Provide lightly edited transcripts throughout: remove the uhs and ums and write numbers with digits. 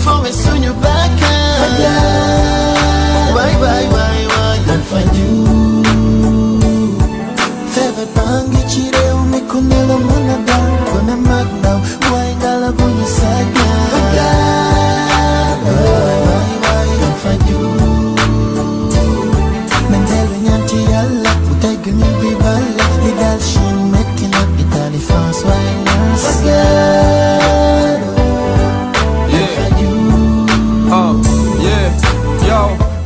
fowe suñu bakkan waay waay waay waay dan faju feebar baa ngi ci réew mi ku ne la mën a dal ku ne mag ndaw waaye ngala bu ñu sàggan waay waay waay dan faju nañ dellu ñaan ci yàlla bu tegg ñu bi balla li dal Chine metti na Italie France waaye ñaan sàggan dan faju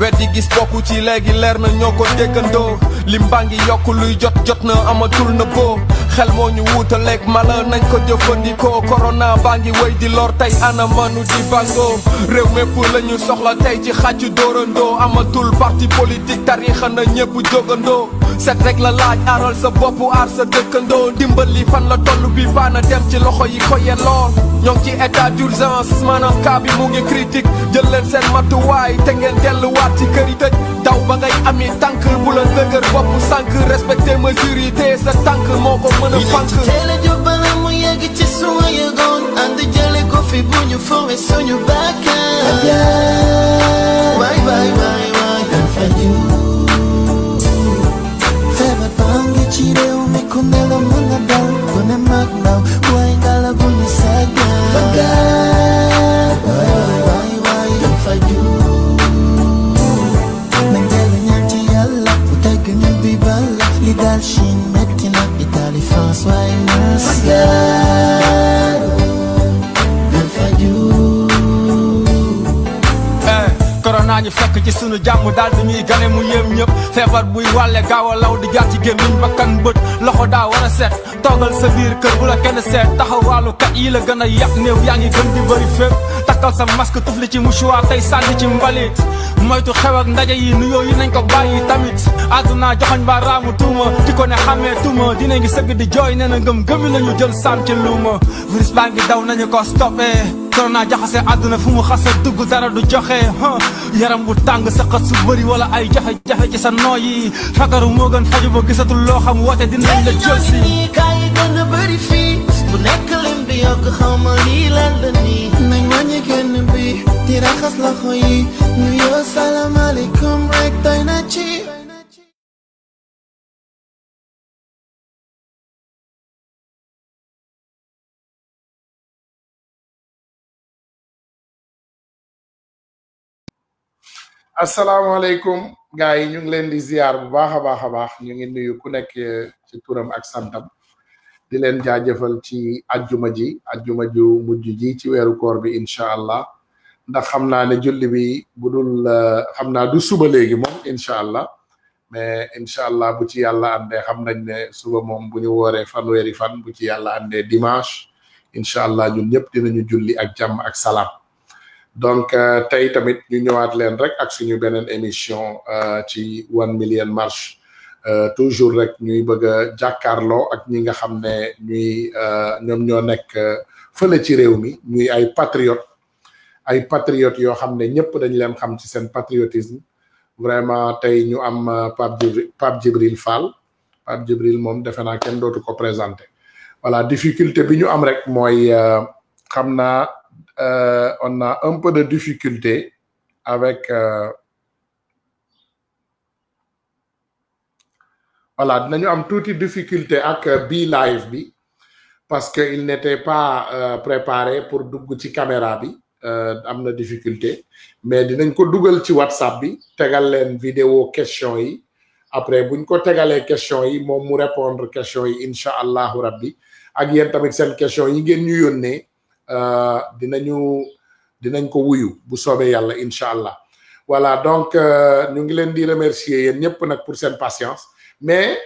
weddi gis bokku ci léegi leer na ñoo ko déggandoo lim baa ngi yokk luy jot na amatul na boo xel moo ñu wuutaleeg mala nañ ko jëfandikoo corona baa ngi wéy di lor tey ana manu di bangoo réew mépp la ñu soxla tey ci xàccu dóorandoo amatul parti politique tarixa na ñépp jógandoo set rek la laaj aaral sa bopp aar sa dëkkandoo dimbali fan la toll bi baana dem ci loxo yi ko yellool ñoo ngi ci état d'urgence maanaam cas bi mu ngi critique jël leen seen matuwaay te ngeen delluwaat ci kër yi tëj daw ba ngay ami tànk bu la dëgër bopp sànk respecté mesures yi te sa tànk moo ko mën a fànk teel a jóg bala mu yegg ci suma yëgoon ànd jële ko fi bu ñu fowe suñu bakkan waay waay waay waay dan faju feebar baa ngi ci réew mi ku ne la mën a dal ku ne mag ndaw waaye ngala bu ñu sàggan waay waay waay dan faju nañ dellu ñaan ci yàlla bu tegg ñu bi balla li dal Chine metti na Italie France waaye ñaan sàggan dan faju corona ñu fekk ci sunu jàmm daal di ñuy gane mu yéem ñëpp feebar buy wàlle gaaw a law di jaar ci gémmiñ bakkan bët loxo daa war a set toogal sa biir kër bu la kenn seet taxawaalu kat yi la gën a yàq néew yaa ngi gën di bëri fépp takkal sa masque tufli ci mouchoir tey sànni ci mbalit moytu xew ak ndaje yi nuyoo yi nañ ko bàyyi tamit àdduna joxoñ ba raamu tuuma di ko ne xamee tuuma dina ngi sëgg di jooy nee na ngëm-ngëmi lañu jël saam ci luuma virus baa ngi daw nañu ko stoppé corona jaxase àdduna fu mu xasa dugg dara du joxe yaram bu tàng sa xët su bëri wala ay jafe-jafe ci sa nooy yi fagaru moo gën faju ba gisatul loo xam woote dinañ la jël si kaay yi gën a bëri fii bu nekk lim bi yokk xaw ma lii lan la nii nañ wàññi génn bi di raxas loxo yi nuyoo salaamaaleykum rek doy na ci asalaamaaleykum gars yi ñu ngi leen di ziar bu baax a baax ñu ngi nuyu ku nekk ci turam ak santam di leen jaajëfal ci ajjuma ju mujj ji ci weeru koor bi incha allah ndax xam naa ne julli bi bu dul xam naa du suba léegi moom incha allah mais incha allah bu ci yàlla àndee xam nañ ne suba moom bu ñu wooree fanweeri fan bu ci yàlla àndee dimanche incha allah ñun ñëpp dinañu julli ak jàmm ak salaam. donc tey tamit ñu ñëwaat leen rek ak suñu beneen émission ci 1 million marche toujours rek ñuy bëgg a jàkkaarloo ak ñi nga xam ne ñoom ñoo nekk fële ci réew mi ñuy ay patriotes yoo xam ne ñëpp dañ leen xam ci seen patriotisme vraiment tey ñu am Pape Djibril Fall Pape Djibril moom defe naa kenn dootu ko présenté voilà difficulté bi ñu am rek mooy xam naa on a un peu de difficulté avec voilà dinañu am tuuti difficulté ak bii live bi parce que il n'était pas préparé pour dugg ci caméra bi am na difficulté mais dinañ ko dugal ci WhatsApp bi tegal leen vidéo question yi après buñ ko tegalee question yi moom mu répondre question yi incha allahu rabbi ak yéen tamit seen question yi ngeen ñu yónnee dinañ ko wuyu bu soobee yàlla incha allah voilà donc ñu ngi leen di remercier yéen ñëpp nag pour seen patience mais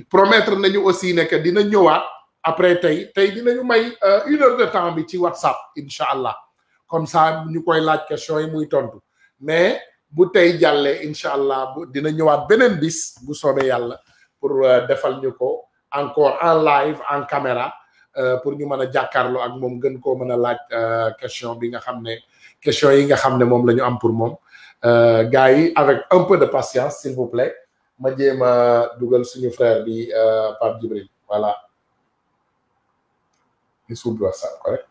promettre nañu aussi ne que dina ñëwaat après tey dinañu may 1 heure de temps bi ci WhatsApp incha allah comme ça ñu koy laaj question yi muy tontu mais bu tey jàllee incha allah dina ñëwaat beneen bis bu soobee yàlla pour defal ñu ko encore en live en caméra pour ñu mën a jàkkaarloo ak moom gën koo mën a laaj question yi nga xam ne moom la ñu am pour moom gars yi avec un peu de patience s'il vous plaît ma jéem a dugal suñu frère bi Pape Djibril voilà il s'ouvre ça correct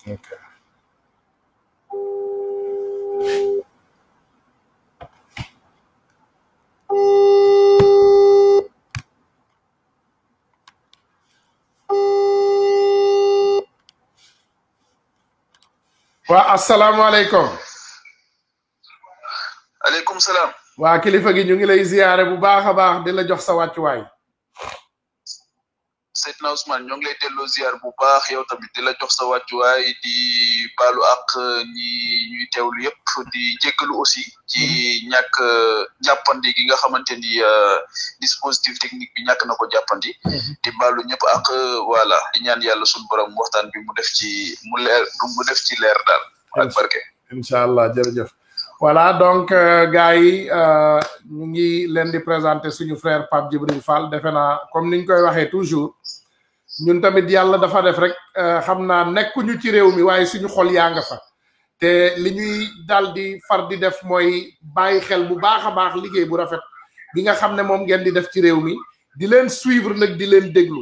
Okay. Wa assalamu alaikum. Alaikum salam. Wa kilifa gi ñu ngi lay ziaré bu baaxa baax di la jox sa waccu way. Seydina Ousmane ñoo ngi lay delloo ziar bu baax yow tamit di la jox sa wàccuwaay di baalu ak ñi ñuy teewlu yëpp di jéggalu aussi ci ñàkk jàppandi gi nga xamante ni dispositif technique bi ñàkk na ko jàppandi di baalu ñëpp ak voilà di ñaan yàlla suñu borom waxtaan bi mu def ci mu leer mu def ci leer daal ak barke inshallah jërëjëf voilà donc gars yi ñu ngi leen di présenter suñu frère Pape Djibril Fall defe naa comme niñ koy waxee toujours ñun tamit yàlla dafa def rek xam naa nekkuñu ci réew mi waaye suñu xol yaa nga fa te li ñuy daal di far di def mooy bàyyi xel bu baax a baax liggéey bu rafet bi nga xam ne moom ngeen di def ci réew mi di leen suivre nag di leen déglu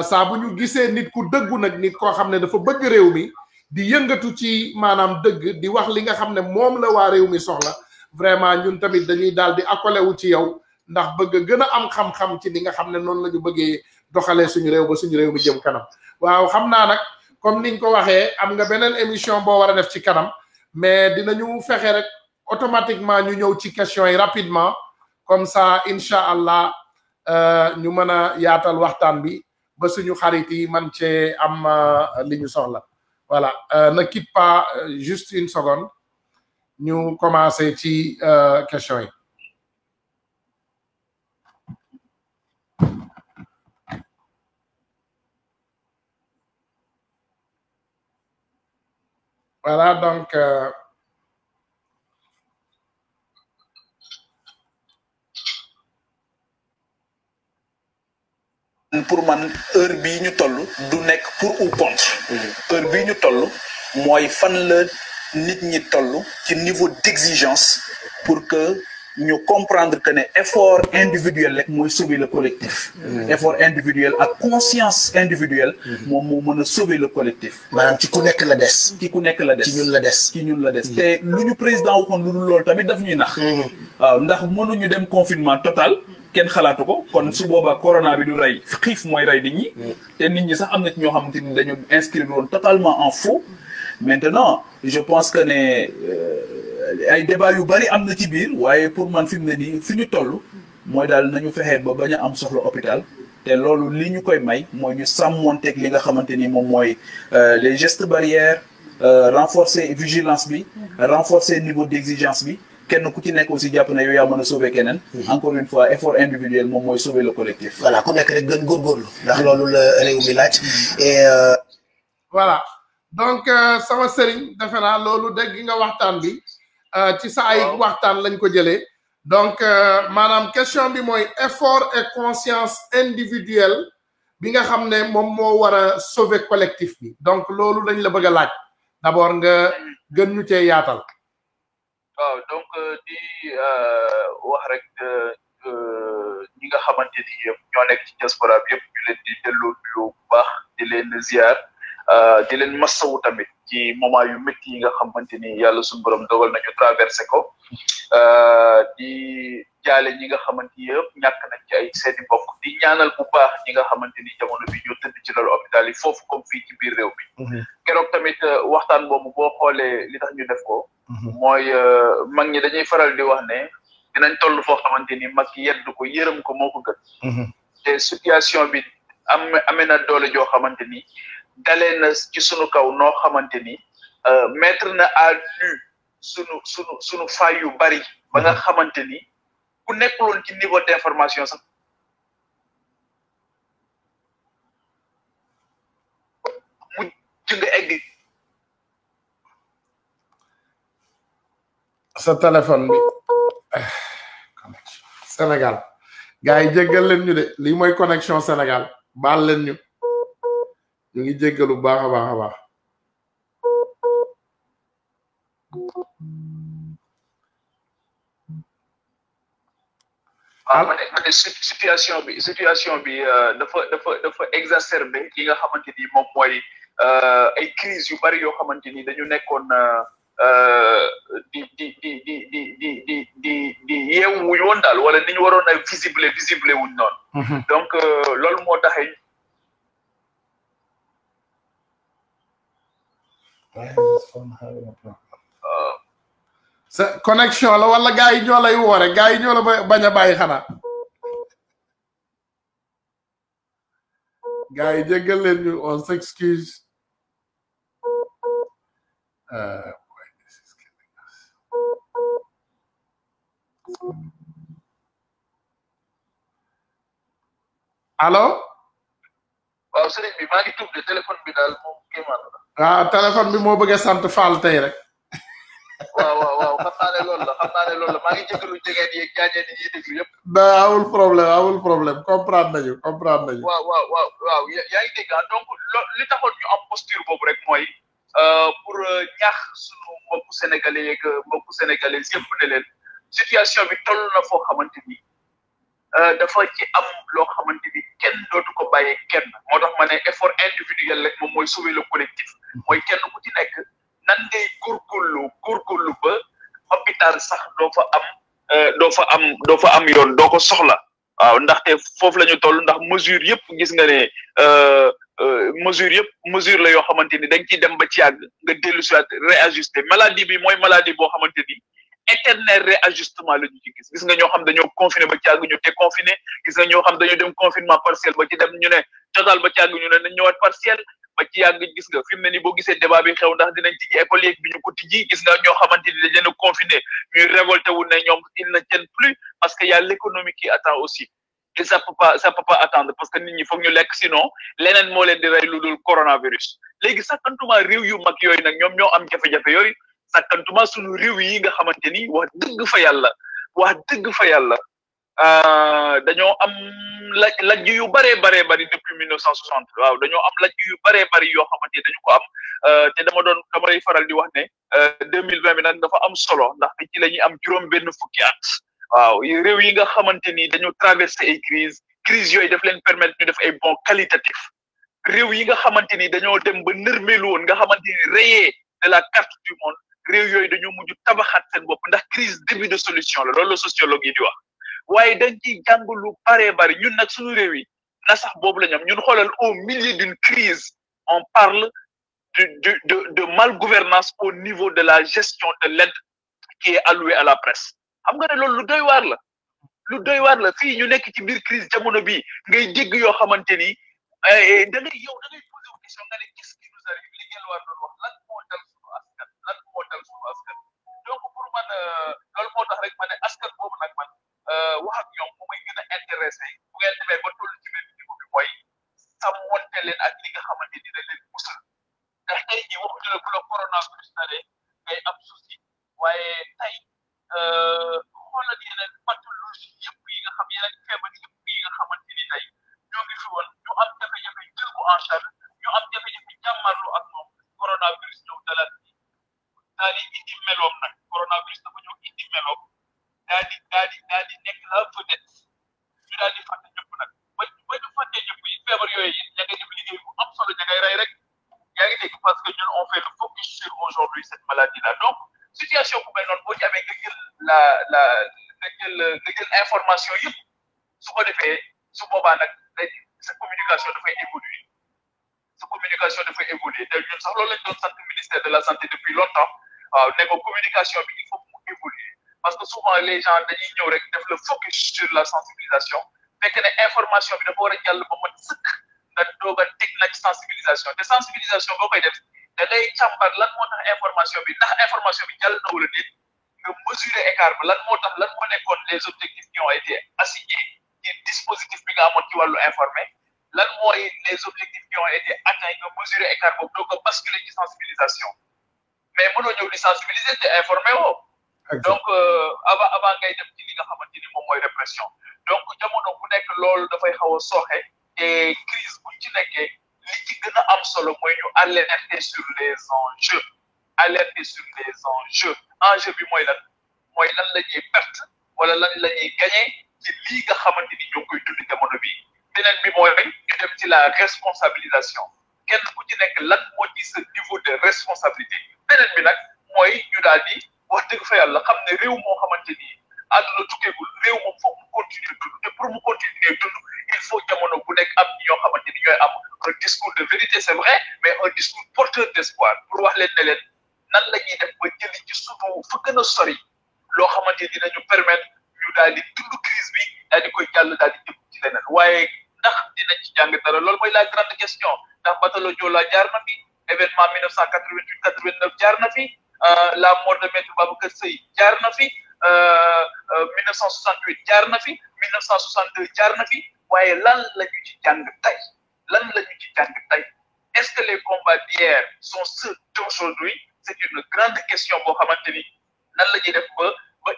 saa bu ñu gisee nit ku dëggu nag nit koo xam ne dafa bëgg réew mi di yëngatu ci maanaam dëgg di wax li nga xam ne moom la waa réew mi soxla vraiment ñun tamit dañuy daal di accolé wu ci yow ndax bëgg gën a am xam-xam ci li nga xam ne noonu la ñu bëggee doxalee suñu réew ba suñu réew mi jëm kanam waaw xam naa nag comme niñ ko waxee am nga beneen émission boo war a def ci kanam mais dinañu fexe rek automatiquement ñu ñëw ci questions yi rapidement comme ça incha allah ñu mën a yaatal waxtaan bi ba suñu xarit yi man cee am li ñu soxla voilà ne quitte pas juste une seconde ñu commencer ci questions yi voilà donc pour man heure bii ñu toll du nekk pour ou contre heure bii ñu toll mooy fan la nit ñi toll ci niveau d'exigence pour que ñu comprendre que ne effort individuel rek mooy sauver le collectif effort individuel ak conscience individuelle moom moo mën a sauver le collectif maanaam ci ku nekk la des ci ku nekk la des ci ñun la des ci ñun la des te lu ñu président waxoon lu dul loolu tamit daf ñuy nax waaw ndax mënuñu dem confinement total kenn xalaatu ko kon su boobaa corona bi du rey xiif mooy rey nit ñi te nit ñi sax am na ci ñoo xamante ni dañu inscrire woon totalement en faux maintenant je pense que ne ay débat yu bari am na ci biir waaye pour man fi mu ne nii fi ñu toll mooy daal nañu fexee ba bañ a am soxla hôpital te loolu li ñu koy may mooy ñu sàmmonteeg li nga xamante ni moom mooy les gestes barrières renforcer vigilance bi renforcer niveau d'exigence bi kenn ku ci nekk aussi jàpp na yow yaa mën a sauver keneen encore une fois effort individuel moom mooy sauver le collectif voilà ku nekk rek gën góorgóorlu ndax loolu la réew mi laaj et voilà donc sama sëriñ defe naa loolu dégg nga waxtaan bi ci sa ay waxtaan lañ ko jëlee donc maanaam question bi mooy effort et conscience individuelle bi nga xam ne moom moo war a sauver collectif bi donc loolu lañ la bëgg a laaj d'abord nga gën ñu cee yaatal waaw donc di wax rek ñi nga xamante ni yëpp ñoo nekk ci diaspora bi yëpp ñu leen di delloo nuyoo bu baax di leen ziar di leen massawu tamit ci moment yu métti yi nga xamante ni yàlla suñu borom dogal nañu traversé ko di jaale ñi nga xamante yëpp ñàkk nañ ci ay seeni mbokk di ñaanal bu baax ñi nga xamante ni jamono bi ñoo tëdd ci lalu hôpital yi foofu comme fii ci biir réew mi keroog tamit waxtaan boobu boo xoolee li tax ñu def ko mooy mag ñi dañuy faral di wax ne dinañ toll foo xamante ni mag yedd ko yërëm ko moo ko gën te situation bi amee na doole joo xamante ni dalee na ci sunu kaw noo xamante ni mettre na à nu sunu fay yu bari ba nga xamante ni ku nekkuloon ci niveau d'information sax mu nga egg sa téléphone bi Sénégal gars yi jéggal leen ñu de lii mooy connexion Sénégal baal leen ñu ngi jéggalu baax a baax a baax ma ne situation bi dafa exacerbé yi nga xamante ni moom mooy ay crise yu bari yoo xamante ni dañu nekkoon di yeewu wuñ woon daal wala ni ñu waroon a visible wuñ noonu. donc loolu moo taxee. sa connexion la wala gars yi ñoo lay woore gars yi ñoo la bañ a bàyyi xanaa gars yi jéggal leen ñu on s'excuse. allo. waaw sëriñ bi maa ngi tuub de téléphone bi daal moom kéemaan la. waaw téléphone bi moo bëgg a sant Fall tey rek. waaw xam naa ne loolu la maa ngi jégalu jegeen yeeg jaajeen yi ñuy déglu yëpp. amul problème comprendre nañu. waaw yaa ngi dégg donc li taxoon ñu am posture boobu rek mooy pour ñaax sunu mbokku sénégalais yeeg mbokku sénégalais yëpp ne leen situation bi toll na foo xamante ni dafa ci am loo xamante ni kenn dootu ko bàyyee kenn moo tax ma ne effort individuel rek moom mooy sauver le collectif mooy kenn ku ci nekk nan ngay góorgóorlu ba hôpital sax doo fa am yoon doo ko soxla waaw ndaxte foofu la ñu toll ndax mesure yëpp gis nga ne mesure la yoo xamante ni dañ ciy dem ba ci yàgg nga dellu si waat réajuster maladie bi mooy maladie boo xamante ni éternel réajustement la ñu ci gis nga ñoo xam dañoo confiné ba ci yàgg ñu te confiné gis nga ñoo xam dañoo dem confinement partiel ba ci dem ñu ne total ba ci yàgg ñu ne nañ ñëwaat partiel ba ci yàgg gis nga fi mu ne nii boo gisee débat bi xew ndax dinañ tijji école yeeg bi ñu ko tijji gis nga ñoo xamante ni dañ leen a confiné ñuy révolté wu ne ñoom ils ne tiennent plus parce que y a l'économie qui attend aussi et ça peut pas attendre parce que nit ñi foog ñu lekk sinon leneen moo leen di rey lu dul coronavirus léegi sakkantuma réew yu mag yooyu nag ñoom ñoo am jafe-jafe yooyu sakkantuma suñu réew yi nga xamante ni wax dëgg fa yàlla dañoo am lajj yu bëree bari depuis 1960 waaw dañoo am lajj yu bëree bari yoo xamante ni dañu ko am te damay faral di wax ne 2020 bi nag dafa am solo ndax ci la ñuy am juróom benn fukki at waaw réew yi nga xamante ni dañu traversé ay crise yooyu daf leen permettre ñu def ay bons qualitatifs réew yi nga xamante ni dañoo dem ba nërmeelu woon nga xamante ni rayé de la carte du monde réew yooyu dañoo mujj tabaxaat seen bopp ndax crise début de solution la loolu la sociologue yi di wax waaye dañ ciy jàng lu baree bari ñun nag suñu réew yi na sax boobu la ñu am ñun xoolal au milieu d'une crise on parle de malgouvernance au niveau de la gestion de l'aide qui est allouée à la presse xam nga ne loolu lu doy waar la fii ñu nekk ci biir crise jamono bi ngay dégg yoo xamante ni da ngay posé wu question nga ne qu'est-ce qui nous arrive li ngeen war doon wax lan moo dal suñu askan donc pour man loolu moo tax rek ma ne askan boobu nag man wax ak ñoom mu may gën a intéressé bu ngeen demee ba toll ci benn niveau bi mooy sàmmonte leen ak li nga xamante ni dañ leen musal ndax tey jii waxuñu la bu la coronavirus nare ngay am souci waaye tey xoolal yeneen pathologie yëpp yi nga xam yeneen feebar yëpp yi nga xamante ni tey ñoo ngi fi woon ñu am jafe-jafe jël ko en charge ñu am jafe-jafe jàmmarloo ak moom coronavirus ñëw dalaat daal di indi meloom nag coronavirus dafa ñëw indi meloom daal di nekk la vedette ñu daal di fàtte ñëpp nag ba ñu fàttee ñëpp yi feebar yooyu it ña ngay def liggéey bu am solo ña ngay rey rek yaa ngi dégg parce que ñun on fait le focus sur aujourd'hui cette maladie là donc situation bu mel noonu boo ci amee nga jël information yëpp su ko defee su boobaa nag sa communication dafay évoluer te ñun sax loolu lañ doon sant ministère de la santé depuis longtemps waaw ne ko communication bi il faut mu évoluer parce que souvent les gens dañuy ñëw rek def le focus sur la sensibilisation fekk ne information bi dafa war a jàll ba mat sëkk nga doog a teg nag sensibilisation te sensibilisation boo koy def da ngay càmbar lan moo tax information bi ndax information bi jàll na wala déet nga mesurer écart bi lan moo nekkoon les objectifs qui ont été assignés ci dispositif bi nga amoon ci wàllu informé lan mooy les objectifs qui ont été atteints nga mesurer écart boobu doo ko basculer ci sensibilisation mais mënoo ñëw di sensibiliser te informé woo donc avant ngay dem ci li nga xamante ni moom mooy répression donc jamono bu nekk loolu dafay xaw a sooxe te crise buñ ci nekkee li ci gën a am solo mooy ñu alerter sur les enjeux enjeu bi mooy lan la ñuy perte wala lan la ñuy gagné ci lii nga xamante ni ñoo koy dund jamono bi beneen bi mooy ñu dem ci la responsabilisation kenn ku ci nekk lan moo ci sa niveau de responsabilité beneen bi nag mooy ñu daal di wax dëgg fa yàlla xam ne réew moo xamante ni àdduna tukkeegul réew moom foog mu continuer dund te pour mu continuer dund il faut jamono bu nekk am ñoo xamante ni ñooy am un discours de vérité c'est vrai mais un discours porteur d'espoir pour wax leen ne leen nan la ñuy def ba jëli ci sunu fa gën a sori loo xamante ni dinañu permettre ñu daal di dund crise bi daal di koy jàll daal di jëm ci leneen waaye ndax dinañ ci jàng dara loolu mooy la grande question ndax Batalo Joola jaar na fi événement 1988-89 jaar na fi la mort de Maître Babacar Sèye jaar na fi 1968 jaar na fi 1962 jaar na fi waaye lan la ñu ci jàng tey lan la ñu ci jàng tey est-ce que les combats d'hier sont ceux d'aujourd'hui c'est une grande question boo xamante ni nan la ñuy def ba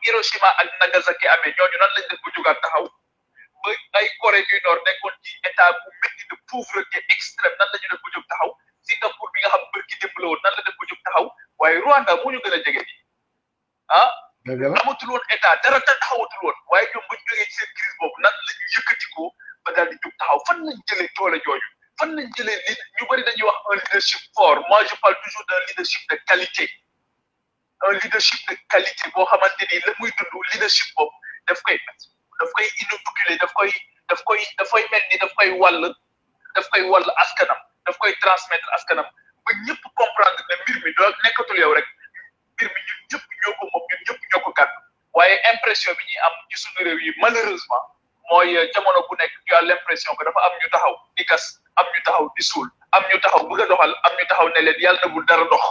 Hiroshima ak Nagasaki amee ñooñu nan lañ def ba jógaat taxaw ba ay Corée du Nord nekkoon ci état bu métti de pauvreté extrême nan la ñu def ba jóg taxaw Singapour bi nga xam bërki démb la woon nan la def ba jóg taxaw waaye Rwanda moo ñu gën a jege nii amatul woon état dara taxawatul woon waaye ñoom ba ñu jógee ci seen crise boobu nan la ñu yëkkatikoo ba daal di jóg taxaw fan lañ jëlee doole jooju fan lañ jëlee li ñu bëri dañuy wax un leadership fort moi je parle toujours d'un leadership de qualité un leadership de qualité boo xamante ni la muy dund leadership boobu daf koy inoculer dafay mel ni daf koy wàll askanam daf koy transmettre askanam ba ñëpp comprendre ne mbir mi doo nekkatul yow rek mbir mi ñun ñëpp ñoo ko moom ñun ñëpp ñoo ko gàddu waaye impression bi ñuy am ci suñu réew yi malheureusement mooy jamono bu nekk tu as l'impression que dafa am ñu taxaw di gas am ñu taxaw di suul am ñu taxaw bëgg a doxal am ñu taxaw ne leen yàlla na bu dara dox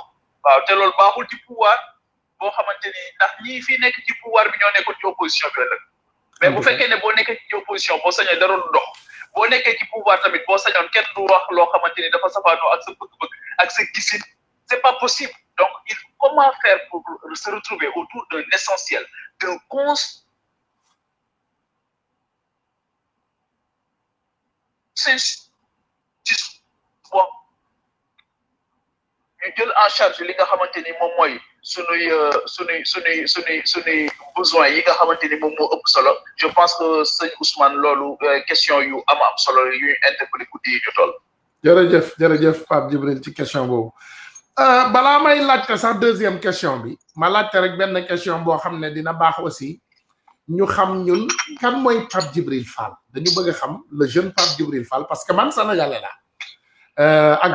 waaw te loolu baaxul ci pouvoir boo xamante ni ndax ñii fii nekk ci pouvoir bi ñoo nekkoon ci opposition bi ëllëg mais bu fekkee ne boo nekkee ci opposition boo sañoon dara du dox boo nekkee ci pouvoir tamit boo sañoon kenn du wax loo xamante ni dafa safaanoo ak sa bëgg-bëgg ak sa gisin c'est pas possible donc il faut comment faire pour se retrouver autour d'un essentiel d'un consensus ñu jël en charge li nga xamante ni moom mooy sunuy besoins yi nga xamante ni moom moo ëpp solo je pense que sëñ Ousmane loolu question yu am solo yu interpellé guddi yi ñu toll. jërëjëf Pape Djibril ci question boobu balaa may laajte sax deuxième question bi ma laajte rek benn question boo xam ne dina baax aussi ñu xam ñun kan mooy Pape Djibril Fall dañu bëgg a xam le jeune Pape Djibril Fall parce que man sénégalais la ak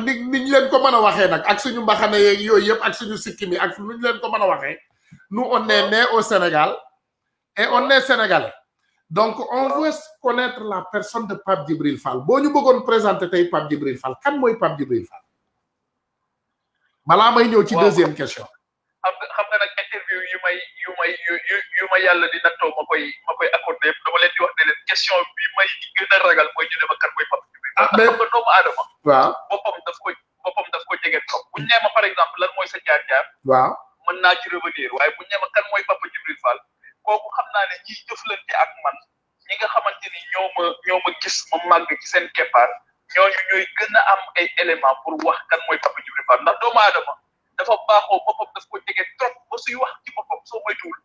ni ñu leen ko mën a waxee nag ak suñu mbaxane yeeg yooyu yëpp ak suñu sikki mi ak nu ñu leen ko mën a waxee nous on est né au Sénégal et on est sénégalais donc on veut connaître la personne de Pape Djibril Fall boo ñu bëggoon présenter tey Pape Djibril Fall kan mooy Pape Djibril Fall balaa may ñëw ci deuxième question. xam nga nag interview yu ma yàlla di nattoo ma koy accordé yëpp dama leen di wax ne leen question bi may gën a ragal mooy ñu ne ma kan mooy Pape Djibril Fall. mais xam nga doomu aadama. waaw boppam daf ko jege trop. bu ñu nee ma par exemple lan mooy sa jaar-jaar. waaw mën naa ci revenir waaye bu ñu nee ma kan mooy Pape Djibril Fall kooku xam naa ne ñiy jëflante ak man ñi nga xamante ni ñoo ma gis ma màgg ci seen keppaar ñooñu ñooy gën a am ay éléments pour wax kan mooy Pape Djibril Fall ndax doomu aadama dafa baaxoo boppam daf ko jege trop ba suy wax ci boppam soo moytuwul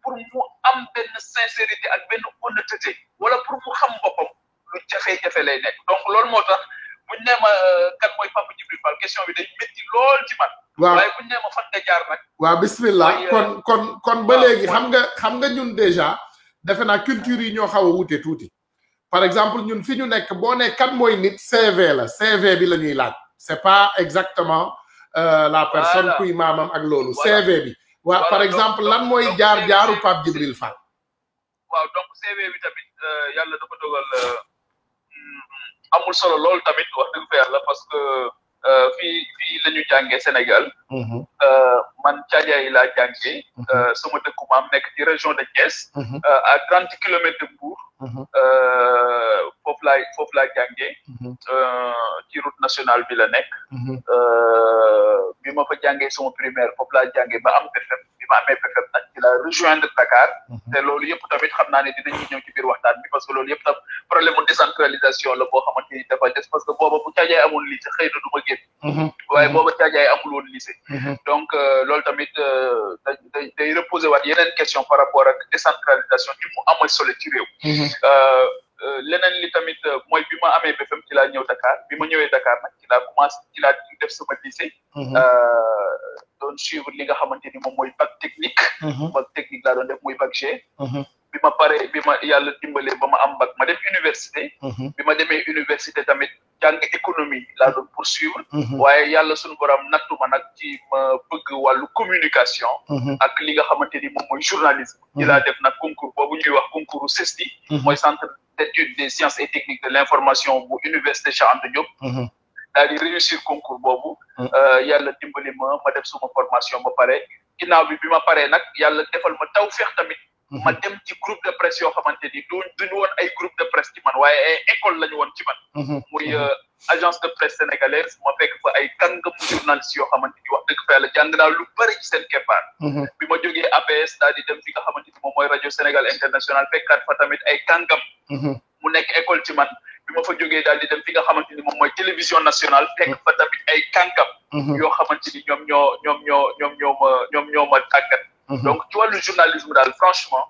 pour mu am benn sincérité ak benn honnêteté wala pour mu xam boppam lu jafe-jafe lay nekk donc loolu moo tax buñ nee ma kan mooy Pape Djibril Fall question bi day métti lool ci man. waaw waaye buñ nee ma fan nga jaar nag. waaw bismillah kon ba léegi xam nga ñun déjà defe naa culture yi ñoo xaw a wute tuuti par exemple ñun fi ñu nekk boo ne kan mooy nit CV la CV bi la ñuy laaj c'est pas exactement la personne kuy maamam ak loolu CV bi waaw par exemple lan mooy jaaru Pape Djibril Fall. waaw donc CV bi tamit yàlla dafa dogal amul solo lool tamit wax dëgg fa yàlla parce que fii la ñu jàngee Sénégal. man Thiadiaye laa jàngee. sama dëkku maam nekk ci région de Thiès. à 30 kilomètres de Mbour. foofu laa jàngee. ci route nationale bi la nekk. bi ma fa jàngee sama primaire foofu laa jàngee ba am BFEM bi ma amee BFEM nag ci la rejoindre Dakar. te loolu yëpp tamit xam naa ne dinañu ñëw ci biir waxtaan bi parce que loolu yëpp tam problème mu décentralisation la boo xamante ni dafa des parce que booba bu Thiadiaye amul lycée xëy na du ma génn. waaye booba Thiadiaye amul woon lycée. donc loolu tamit day reposer waat yeneen question par rapport ak décentralisation ni mu amal solo ci réew. leneen li tamit mooy bi ma amee BFM ci laa ñëw Dakar bi ma ñëwee Dakar nag ci laa commencé ci laa def sama lycée. doon suivre li nga xamante ni moom mooy bac technique. bac technique laa doon def muy bac G. bi ma paree bi ma yàlla dimbalee ba ma am bac ma dem université. bi ma demee université tamit jàng économie laa doon poursuivre. waaye yàlla suñu borom nattu ma nag ci ma bëgg wàllu communication. ak li nga xamante ni moom mooy journalisme. ci laa def nag concours boobu ñuy wax concours CESTI. mooy centre d'études des sciences et techniques de l'information bu université Cheikh Anta Diop. daal di réussir concours boobu. yàlla dimbali ma def suma formation ba pare ginnaaw bi ma paree nag yàlla defal ma tawfeex tamit. ma dem ci groupe de presse yoo xamante ni duñu woon ay groupe de presse ci man waaye ay école lañu woon ci man. muy agence de presse sénégalaise ma fekk fa ay kàngamu journaliste yoo xamante ni wax dëgg fa yàlla jàng naa lu bari ci seen keppaar. bi ma jógee APS daal di dem fi nga xamante ni moom mooy rajo Sénégal international fekkaat fa tamit ay kàngam. mu nekk école ci man. bi ma fa jógee daal di dem fi nga xamante ni moom mooy télévision nationale fekk fa tamit ay kàngam. yoo xamante ni ñoom ñoo ma tàggat. donc ci wàllu journalisme daal franchement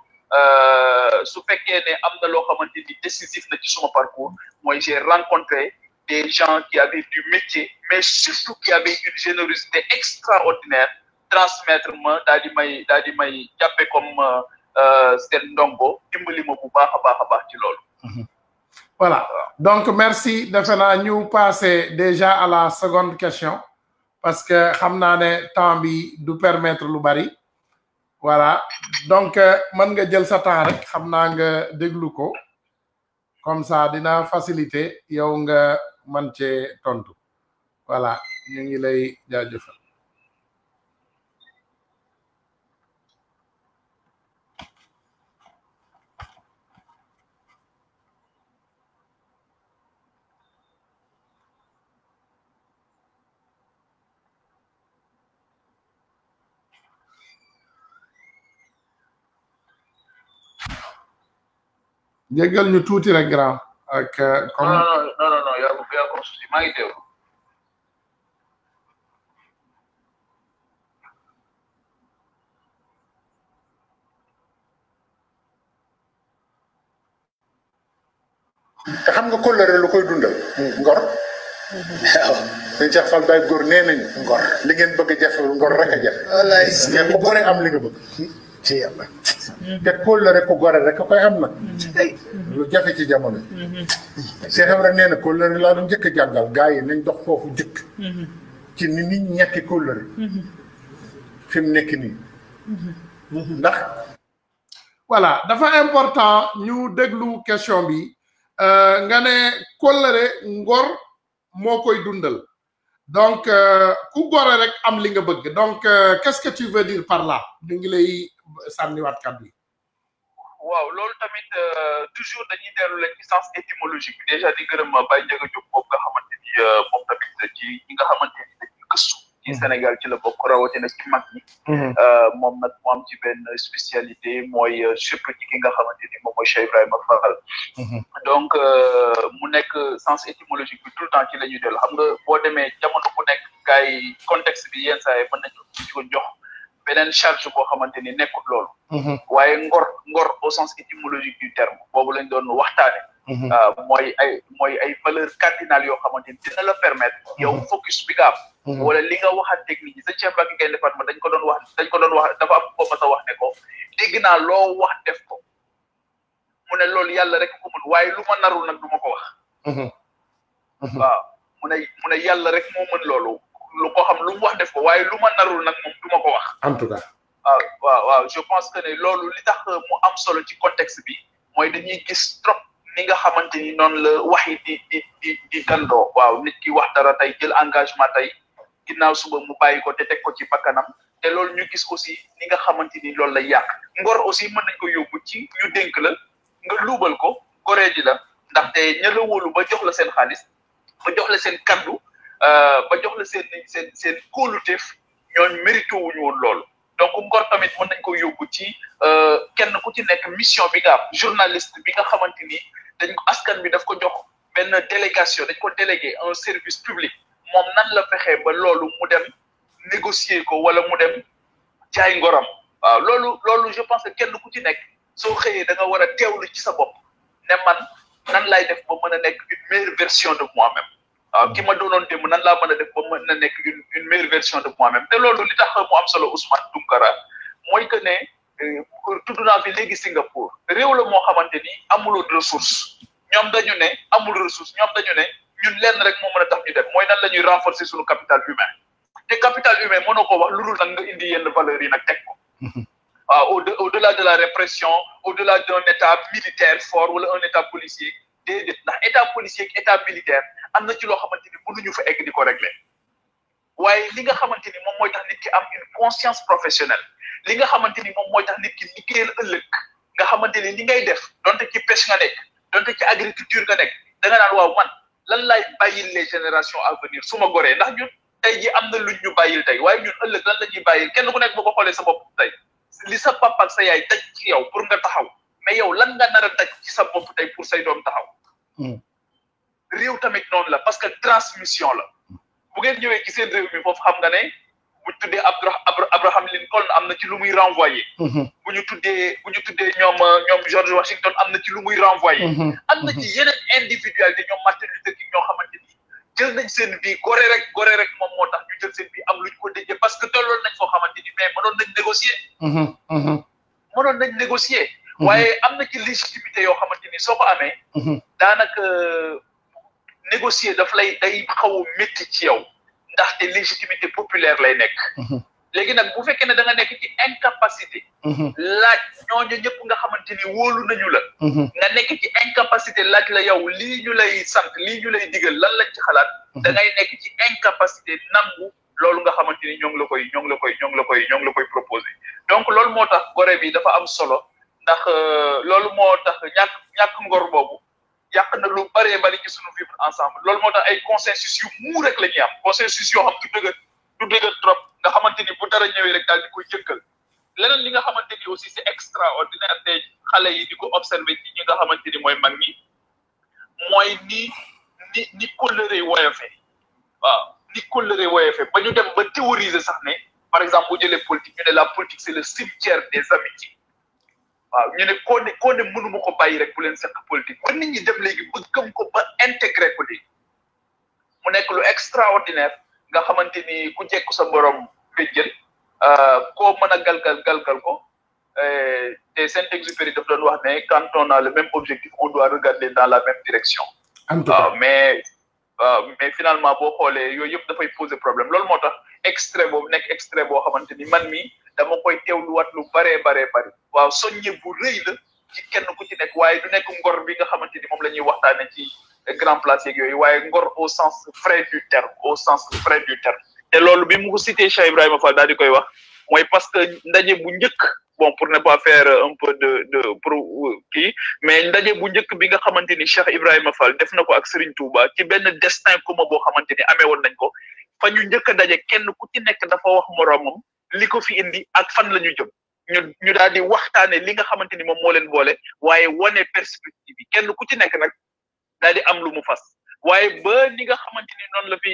su fekkee ne am na loo xamante ni décisif na ci suma parcours mooy j'ai rencontré des gens qui avaient du métier mais surtout qui avaient une générosité extraordinaire transmettre ma daal di may jàppe comme seen ndongo dimbali ma bu baax a baax ci loolu. Voilà, donc merci defe naa ñu passer déjà à la seconde question parce que xam naa ne temps bi du permettre lu bari. Voilà, donc mën nga jël sa temps rek xam naa nga déglu ko comme ça dina faciliter yow nga mën cee tontu voilà ñu ngi lay jaajëfal. jéggal ñu tuuti rek grand ak comme non yaa ko souci maa ngi teew. te xam nga kóllëre lu koy dundal ngor waaw dañ Cheikh Fall Baye góor nee nañu ngor li ngeen bëgg a jafe ngor rek a jafe wallaay mais ku gore am li nga bëgg ci yàlla te kóllëre ku gore rek a koy am nag lu jafe ci jamono Cheikh Ibrahima nee na kóllëre laa doon njëkk a jàngal gars yi nañ dox foofu jëkk ci ni nit ñi ñàkki kóllëre fi mu nekk nii ndax voilà dafa important ñu déglu question bi nga ne kóllëre ngor moo koy dundal donc ku gore rek am li nga bëgg donc qu'est-ce que tu veux dire par là ñu ngi lay sànniwaat kàddu yi. waaw loolu tamit toujours dañuy dellu leen ci sens étymologique bi déjà di gërëm Baye Ndiaga Diop boobu nga xamante ni moom tamit ci ñi nga xamante ni dañuy gëstu ci Sénégal ci la bokk rawatina ci mag ñi. moom nag mu am ci benn spécialité mooy surtout ci ki nga xamante ni moom mooy Cheikh Ibrahima Fall. donc mu nekk sens étymologique bi tout le temps ci la ñuy dellu xam nga boo demee jamono bu nekk gars yi contexte bi yenn saa yi mën nañu ko jox beneen charge boo xamante ni nekkul loolu. waaye ngor au sens étymologique du terme boobu lañ doon waxtaane. mooy ay valeurs cardinales yoo xamante ni dina la permettre. yow focus bi nga am. wala li nga waxanteeg nit ñi sa Cheikh Mbacke Gaïndé Fatma dañ ko doon wax dafa am ko mas a wax ne ko dégg naa loo wax def ko mu ne loolu yàlla rek ko mën waaye lu ma narul nag du ma ko wax. waaw mu ne yàlla rek moo mën loolu lu ko xam lu mu wax def ko waaye lu ma narul nag moom du ma ko wax. en tout cas. waaw je pense que ne loolu li tax mu am solo ci contexte bi mooy dañuy gis trop ni nga xamante ni noonu la wax yi di dandoo. waaw nit ki wax dara tey jël engagement tey ginnaaw suba mu bàyyi ko te teg ko ci bakkanam te loolu ñu gis aussi ni nga xamante ni loolu lay yàq ngor aussi mën nañ ko yóbbu ci ñu dénk la nga luubal ko goree ji la ndaxte ña la wóolu ba jox la seen xaalis ba jox la seen kaddu ba jox la seen kóoluteef ñooñu mérité wuñu woon loolu. donc ngor tamit mën nañ ko yóbbu ci kenn ku ci nekk mission bi nga am journaliste bi nga xamante ni dañ ko askan bi daf ko jox benn délégation dañ ko délégué un service public moom nan la fexee ba loolu mu dem négocier ko wala mu dem jaay ngoram. waaw loolu je pense que kenn ku ci nekk soo xëyee da nga war a teewlu ci sa bopp ne man nan laay def ba mën a nekk une meilleure version de moi-même waaw ki ma doonoon démb nan laa mën a def ba mën a nekk une meilleure version de moi-même te loolu li tax mu am solo Ousmane Tounkara mooy que ne tudd naa fi léegi Singapour réew la moo xamante ni amuloo ressource ñoom dañu ne amul ressource ñoom dañu ne ñun lenn rek moo mën a tax ñu dem mooy nan la ñuy renforcer suñu capital humain te capital humain mënoo ko wax lu dul nag nga indi yenn valeurs yi nag teg ko waaw au-delà de la répression au-delà d'un état militaire fort wala un état policier déedéet ndax état policier ak état militaire am na ci loo xamante ni mënuñu fa egg di ko régler waaye li nga xamante ni moom mooy tax nit ki am une conscience professionnelle li nga xamante ni moom mooy tax nit ki liggéeyal ëllëg nga xamante ni li ngay def donte ci pêche nga nekk donte ci agriculture nga nekk da nga naan waaw man lan laay bàyyil les générations à venir su ma goree ndax ñun tey ji am na luñ ñu bàyyil tey waaye ñun ëllëg lan la ñuy bàyyil kenn ku nekk boo ko xoolee sa bopp tey li sa papa ak sa yaay daj ci yow pour nga taxaw mais yow lan nga nar a daj ci sa bopp tey pour say doom taxaw réew tamit noonu la parce que transmission la bu ngeen ñëwee ci seen réew mi foofu xam nga ne bu ñu tuddee Abraham Lincoln am na ci lu muy renvoyé bu ñu tuddee ñoom George Washington am na ci lu muy renvoyé am na ci yeneen individualité ñoom Martin Luther King ñoo xamante ni jël nañ seen vie gore rek moom moo tax ñu jël seen vie am luñ ko déjee parce que tolloon nañ foo xamante ni mais mënoon nañ négocier waaye am na ci légitimité yoo xamante ni soo ko amee daanaka négocier daf lay day xaw a métti ci yow ndaxte légitimité populaire lay nekk léegi nag bu fekkee ne da nga nekk ci incapacité laaj ñooñu ñëpp nga xamante ni wóolu nañu la nga nekk ci incapacité laaj la yow lii ñu lay sant lii ñu lay digal lan lañ ci xalaat da ngay nekk ci incapacité nangu loolu nga xamante ni ñoo ngi la koy proposé donc loolu moo tax gore bi dafa am solo ndax loolu moo tax ñàkk ngor boobu yàq na lu bëree bëri ci suñu vivre ensemble loolu moo tax ay consensus yu muu rek la ñuy am consensus yoo xam du dëgër trop nga xamante ni bu dara ñëwee rek daal di koy jëkkal leneen li nga xamante ni aussi c'est extraordinaire te xale yi di ko observer ci ñi nga xamante ni mooy mag ñi mooy ni kóllëre woyofe waaw ni kóllëre woyofe ba ñu dem ba théoriser sax ne par exemple bu jëlee politique ñu ne la politique c'est le cimetière des amitiés waaw ñu ne koo ne mënuma ko bàyyi rek bu leen seq politique ba nit ñi dem léegi ba gëm ko ba intégré ko léegi mu nekk lu extraordinaire nga xamante ni ku jekku sa borom béjjël koo mën a galgal ko te Saint-Exupéry daf doon wax ne quand on a le même objectif on doit regarder dans la même direction mais finalement boo xoolee yooyu yëpp dafay poser problème loolu moo tax extrait boobu nekk extrait boo xamante ni man mi dama koy teewluwaat lu baree bari waaw soññe bu rëy la ci kenn ku ci nekk waaye du nekk ngor bi nga xamante ni moom la ñuy waxtaane ci grand place yeeg yooyu waaye ngor au sens vrai du terme te loolu bi mu ko cité Cheikh Ibrahima Fall daal di koy wax mooy parce que ndaje bu njëkk bon pour ne pas faire un peu de kii mais ndaje bu njëkk bi nga xamante ni Cheikh Ibrahima Fall def na ko ak Serigne Touba ci benn destin commun boo xamante ni amee woon nañ ko fa ñu njëkk a daje kenn ku ci nekk dafa wax moroomam li ko fi indi ak fan la ñu jëm ñu daal di waxtaane li nga xamante ni moom moo leen boole waaye wane perspective yi kenn ku ci nekk nag daal di am lu mu fas waaye ba ni nga xamante ni noonu la fi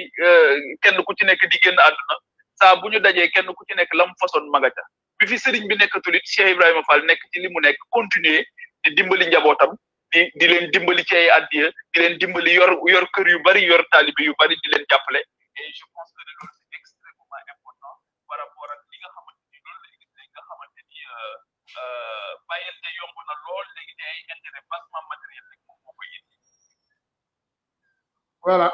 kenn ku ci nekk di génn àdduna saa bu ñu dajee kenn ku ci nekk la mu façon magaca bi fi sëriñ bi nekkatul it Cheikh Ibrahima Fall nekk ci li mu nekk continuer di dimbali njabootam di leen dimbali ci ay addiya di leen dimbali yor kër yu bari yor taalibe yu bari di leen jàppale et je pense que loolu c'est extrêmement important par rapport ak li nga xamante ni loolu la gis nga xamante ni bàyyante yomb na lool léegi te ay intérêt bassement matériel rek moom moo koy indi. Voilà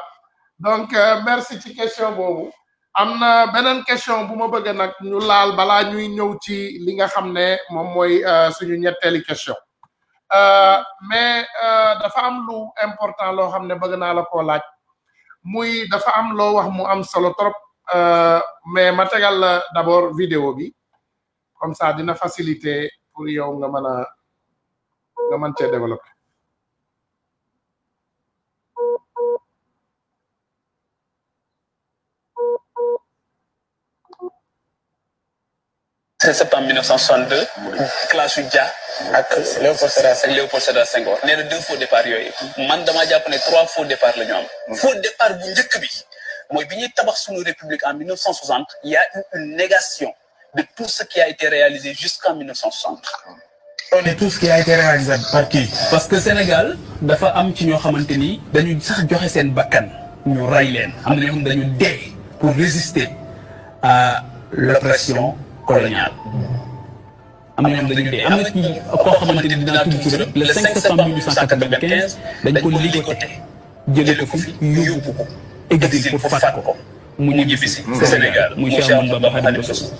donc merci ci question boobu am na beneen question bu ma bëgg nag ñu laal balaa ñuy ñëw ci li nga xam ne moom mooy suñu ñetteeli question mais dafa am lu important loo xam ne bëgg naa la koo laaj muy dafa am loo wax mu am solo trop mais ma tegal la d'abord vidéo bi comme ça dina faciliter pour yow nga mën cee développer. Septembre 1962 classe yu Dia ak Léopold Sédar Senghor nee na 2 faux départ yooyu man damaa jàpp ne 3 faux départ la ñu am faux départ bu njëkk bi mooy bi ñuy tabax suñu république en 1960 il y a eu une négation de tout ce qui a été réalisé jusqu'en 1960 on est tout ce qui a été réalisé par qui? parce que Sénégal dafa am ci ñoo xamante ni dañu sax joxe seen bakkan ñu ray leen am na ñoo xam dañu dee pour résister à l'oppression coloniale. am na ñoo xam dañu dee am na ci koo xamante ni dinaa tudd turam le 5 septembre 1895 dañ ko ligoté jëlee ko fi yóbbu ko exil pour faat ko mu ñibbi si Sénégal muy Cheikh Ahmadou Bamba Khadimou Rassoul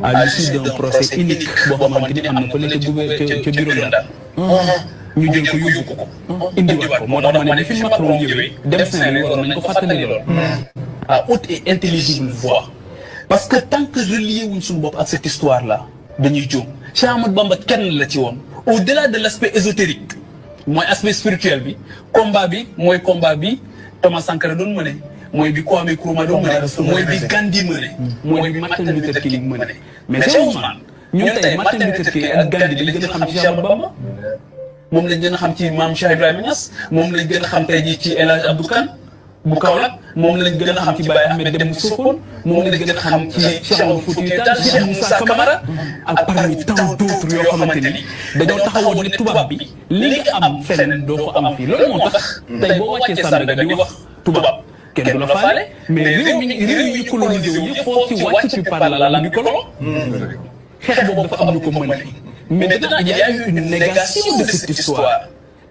à l'issue d'un procès unique boo xamante ni am na fële ca bureau Ndar ñu jël ko yóbbu ko indiwaat ko moo tax ma ne fi Macron ñëwee dem Saint-Louis waroon nañ ko fàttali lool à haute et intelligible voix parce que tant que relié wuñ suñu bopp ak cette histoire là dañuy jóom Cheikh Ahmadou Bamba kenn la ci woon au-delà de l'aspect ésotérique mooy aspect spirituel bi combat bi Thomas Sankara doon mëne mooy bi Kwame Nkrumah doon mëne mooy bi Gandhi mëne mooy bi Martin Luther King mëne mais Cheikh Ousmane ñun tey Martin Luther King ak Gandhi lañ gën a xam ci Cheikh Ahmadou Bamba moom lañ gën a xam ci Maam Cheikh Ibrahima Niass moom lañ gën a xam tey jii ci El Hadj Abdou Kane bu Kaolack moom lañ gën a xam ci Baye Ahmed Dem bu Sokone moom lañ gën a xam ci Cheikh Oumar Foutiyou Tall Cheikh Moussa Camara ak parmi tant d'autres yoo xamante ni dañoo taxawoon ne tubaab bi li nga am feneen doo ko am fii loolu moo tax tey boo wàccee Sandaga di wax tubaab kenn du la faale mais réew yi colonisé wu yëpp foo ci wàcc tu parles la langue du colon xeex boobu dafa am ñu ko mën mais maintenant il y a eu une négation de cette histoire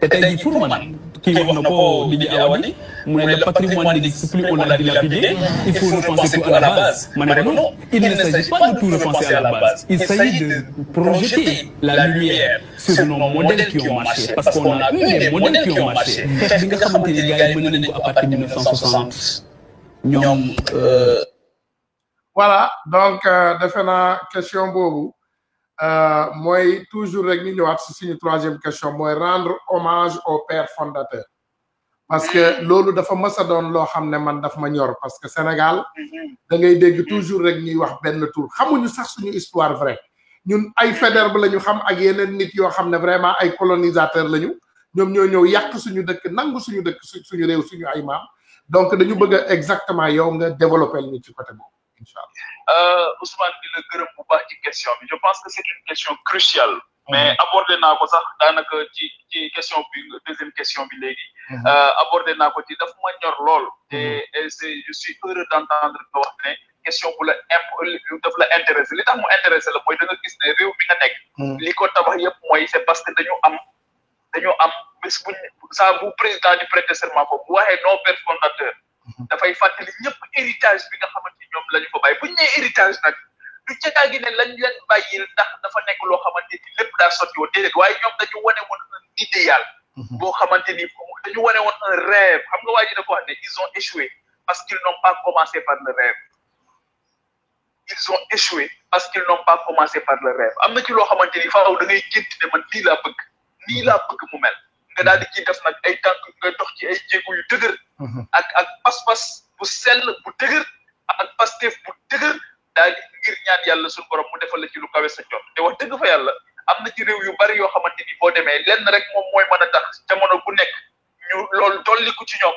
te tey jii pour man kii wax na ko di Awadi mu ne le patrimoine n'existe plus, on l'a dilapidé, il faut repenser tout à la base. Mais non, il ne s'agit pas de tout repenser à la base. Il s'agit de projeter la lumière sur nos modèles qui ont marché. Parce qu'on a eu des modèles qui ont marché. À partir de 1960. Voilà, donc defe naa question boobu mooy toujours rek ñu ñëwaat si suñu troisième question mooy rendre hommage au père fondateur. Parce que loolu dafa mës a doon loo xam ne man daf ma ñor parce que Sénégal da ngay dégg toujours rek ñuy wax benn tour xamuñu sax suñu histoire vraie ñun ay Faidherbe la ñu xam ak yeneen nit yoo xam ne vraiment ay colonisateur lañu ñoom ñoo ñëw yàq suñu dëkk nangu suñu dëkk suñu réew suñu ay maam donc dañu bëgg exactement yow nga développer ñu ci côté boobu inchallah. Ousmane di la gërëm bu baax ci question bi je pense que c'est une question cruciale. mais abordé naa ko sax daanaka ci question bi deuxième question bi léegi. abordé naa ko ci daf ma ñor lool. et je suis heureux d'entendre nga wax ne question bu la daf la intéressé li tax mu intéressé la mooy da nga gis ne réew bi nga nekk. li ko tabax yëpp mooy c'est parce que dañu am bés buñ saa bu président di prêter serment ko bu waxee nos pères fondateurs. dafay fàttali ñëpp héritage bi nga xamante ni ñoom la ñu fa bàyyi buñ nee héritage nag. du caa gi ne lañ leen bàyyil ndax dafa nekk loo xamante ni lépp daa sotti woon déedéet waaye ñoom dañu wane woon un idéal boo xamante ni dañu wane woon un rêve xam nga waa ji dafa wax ne ils ont échoué parce qu'ils n'ont pas commencé par le rêve ils ont échoué parce qu'ils n'ont pas commencé par le rêve am na ci loo xamante ni faaw da ngay gént ne man lii laa bëgg mu mel nga daal di ciy def nag ay tànk nga dox ci ay jéego yu dëgër ak pas-pas bu sell bu dëgër ak pasteef bu dëgër daal di ngir ñaan yàlla suñu borom mu defal la ci lu kawe sa jot te wax dëgg fa yàlla am na ci réew yu bari yoo xamante ni boo demee lenn rek moom mooy mën a tax jamono bu nekk ñu loolu dolliku ci ñoom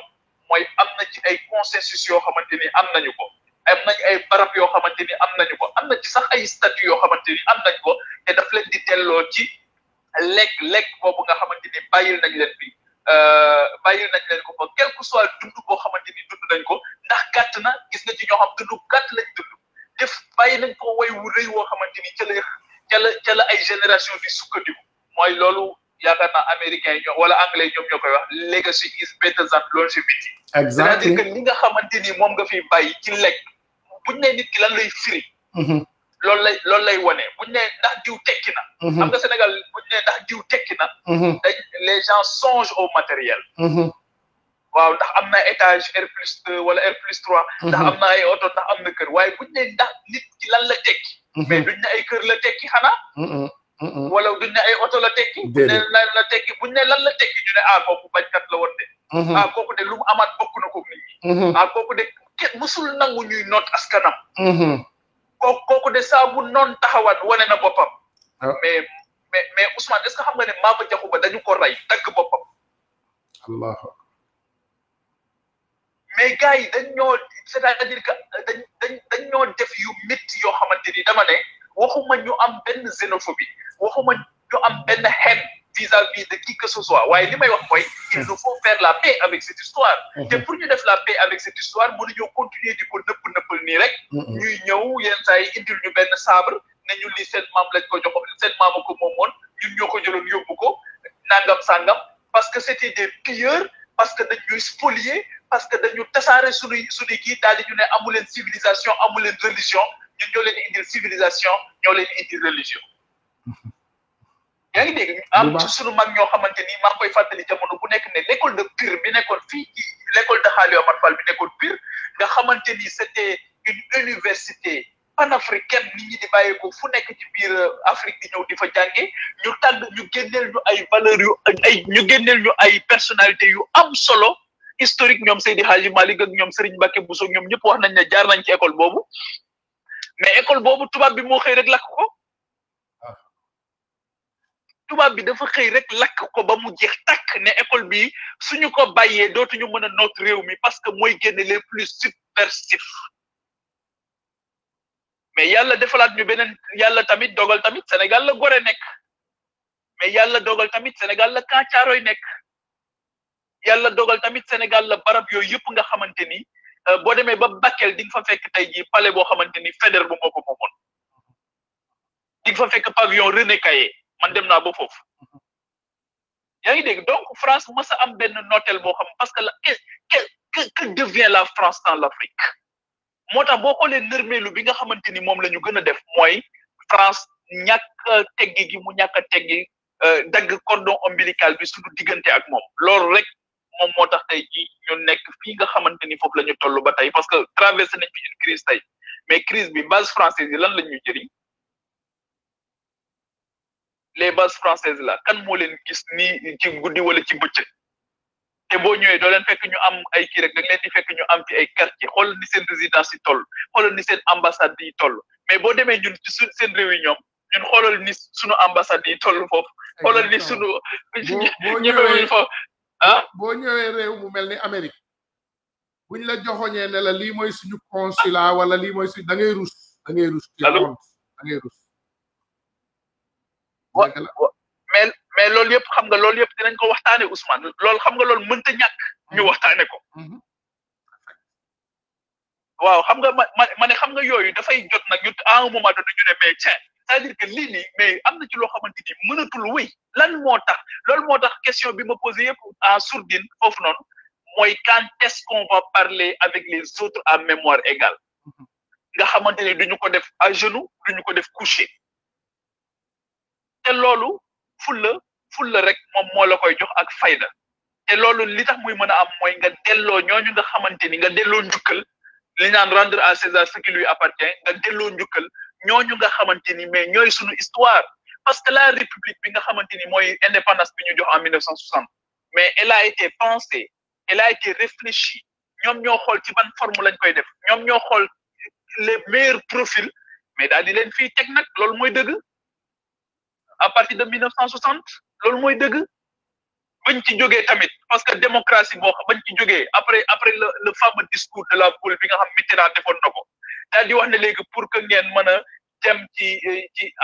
mooy am na ci ay consensus yoo xamante ni am nañu ko am nañ ay barab yoo xamante ni am nañu ko am na ci sax ay statut yoo xamante ni am nañ ko te daf leen di delloo ci lekk boobu nga xamante ni bàyyil nañ leen ko fa quel que soit dund boo xamante ni dund nañ ko ndax gàtt na gis nga ci ñoo xam dund gàtt lañ dund def bàyyi nañ ko way wu rëy woo xamante ni ca la ay génération di sukkandiku mooy loolu yaakaar naa américains yi wala anglais ñoom ñoo koy wax legacy is better than longevity. c'est-à-dire que li nga xamante ni moom nga fi bàyyi ci lekk buñ ne nit ki lan lay firi. loolu lay wane buñ ne ndax diw tekki na. xam nga Sénégal buñ ne ndax diw tekki na. les gens songent au matériel. waaw ndax am na étage R+2 wala R+3. ndax am na ay oto ndax am na kër waaye buñ ne ndax nit ki lan la tekki. mais duñ ne ay kër la tekki xanaa. wala duñ ne ay oto la tekki. buñ ne lan la tekki buñ ne lan la tekki ñu ne kooku bañkat la woon de. kooku de lu mu amaat bokk na ko nit ñi. kooku de kenn musul nangu ñuy noot askanam. kooku de saa bu noon taxawaat wane na boppam. mais Ousmane est-ce que xam nga ne Maba Diakhou Ba dañu ko rey dagg boppam. Allah. mais gars yi c'est-à-dire que dañ ñoo def yu métti yoo xamante ni dama ne waxuma ñu am benn xénophobie waxuma ñu am benn haine vis-à-vis de qui que ce soit waaye li may wax mooy il nous faut faire la paix avec cette histoire te pour ñu def la paix avec cette histoire mënuñoo continuer di ko nëppal nii rek ñuy ñëw yenn saa yi indil ñu benn sabre ne ñu li seen maam lañ ko joxoon seen maama ko moomoon ñun ñoo ko jëloon yóbbu ko nangam sangam parce que c'était des pilleurs parce que dañuy spolier parce que dañu tasaare suñuy kii daal di ñu ne amu leen civilisation amu leen religion ñun ñoo leen indil civilisation ñoo leen indil religion yaa ngi dégg am ci suñu mag ñoo xamante ni maa ngi koy fàttali jamono bu nekk ne l'école de Pire bi nekkoon fii ci l'école de Xaali Omar Fall bi nekkoon Pire nga xamante ni c'était une université panafricaine nit ñi di bàyyeeko fu nekk ci biir Afrique di ñëw di fa jànge ñu tàgg ñu génneel ñu ay valeurs ñu génneel ñu ay personnalités yu am solo historique ñoom Seydi Hadji Malick ak ñoom Serigne Mbacké Bousso ñoom ñëpp wax nañ ne jaar nañ ci école boobu mais école boobu tubaab bi moo xëy rek lakk ko tubaab bi dafa xëy rek lakk ko ba mu jeex takk ne école bi suñu ko bàyyee dootuñu mën a noot réew mi parce que mooy génne les plus subversifs mais yàlla defalaat ñu beneen yàlla tamit dogal tamit Sénégal la Gorée nekk mais yàlla dogal tamit Sénégal la Camp Thiaroye nekk yàlla dogal tamit Sénégal la barab yooyu yëpp nga xamante ni boo demee ba Bakel di nga fa fekk tey jii palais boo xamante ni Faidherbe moo ko moomoon di nga fa fekk pavillon René Caillé man dem naa ba foofu yaa ngi dégg donc France mës a am benn nooteel boo xam parce que que devient la France dans l'Afrique moo tax boo xoolee nërmeelu bi nga xamante ni moom la ñu gën a def mooy France ñàkk teggi gi mu ñàkk a teggi dagg cordon ombilical bi suñu diggante ak moom loolu rek moom moo tax tey jii ñu nekk fii nga xamante ni foofu la ñu toll ba tey parce que traversé nañ fi une crise tey mais crise bi base française yi lan la ñuy jëriñ les bases françaises là kan moo leen gis nii ci guddi wala ci bëccëg te boo ñëwee doo leen fekk ñu am ay kii rek da nga leen di fekk ñu am ci ay quartier xoolal ni seen résidence yi toll xoolal ni seen ambassade yi toll mais boo demee ñun ci seen réew yi ñoom ñun xoolal ni sunu ambassade yi toll foofu xoolal ni sunu ñëwee foofu boo ñëwee réew mu mel ni Amérique buñ la joxoñee ne la lii mooy suñu consulat wala lii mooy suñu da ngay rus da ngay rus da ngay rus mais loolu yëpp xam nga loolu yëpp dinañ ko waxtaane Ousmane loolu xam nga loolu mënta ñàkk ñu waxtaane ko waaw xam nga ma ne xam nga yooyu dafay jot nag ñu à un moment donné ñu ne mais tiens c'est-à-dire que lii nii mais am na ci loo xamante ni mënatul wéy lan moo tax loolu moo tax question bi ma posé yëpp en sourdine foofu noonu mooy quand est-ce qu'on va parler avec les autres à mémoire égale nga xamante ni duñu ko def à genoux duñu ko def couché te loolu fulla rek moom moo la koy jox ak fayda te loolu li tax muy mën a am mooy nga delloo ñooñu nga xamante ni nga delloo njukkal li naan rendre à César ce qui lui appartient nga delloo njukkal ñooñu nga xamante ni mais ñooy suñu histoire parce que la république bi nga xamante ni mooy indépendance bi ñu jox en 1960 mais elle a été pensée elle a été réfléchie ñoom ñoo xool ci ban forme lañ koy def ñoom ñoo xool les meilleurs profils mais daal di leen fii teg nag loolu mooy dëgg à partir de 1960 loolu mooy dëgg bañ ci jógee tamit parce que démocratie boo bañ ci jógee après le fameux discours de la boule bi nga xam Mitterrand defoon na ko daal di wax ne léegi pour que ngeen mën a dem ci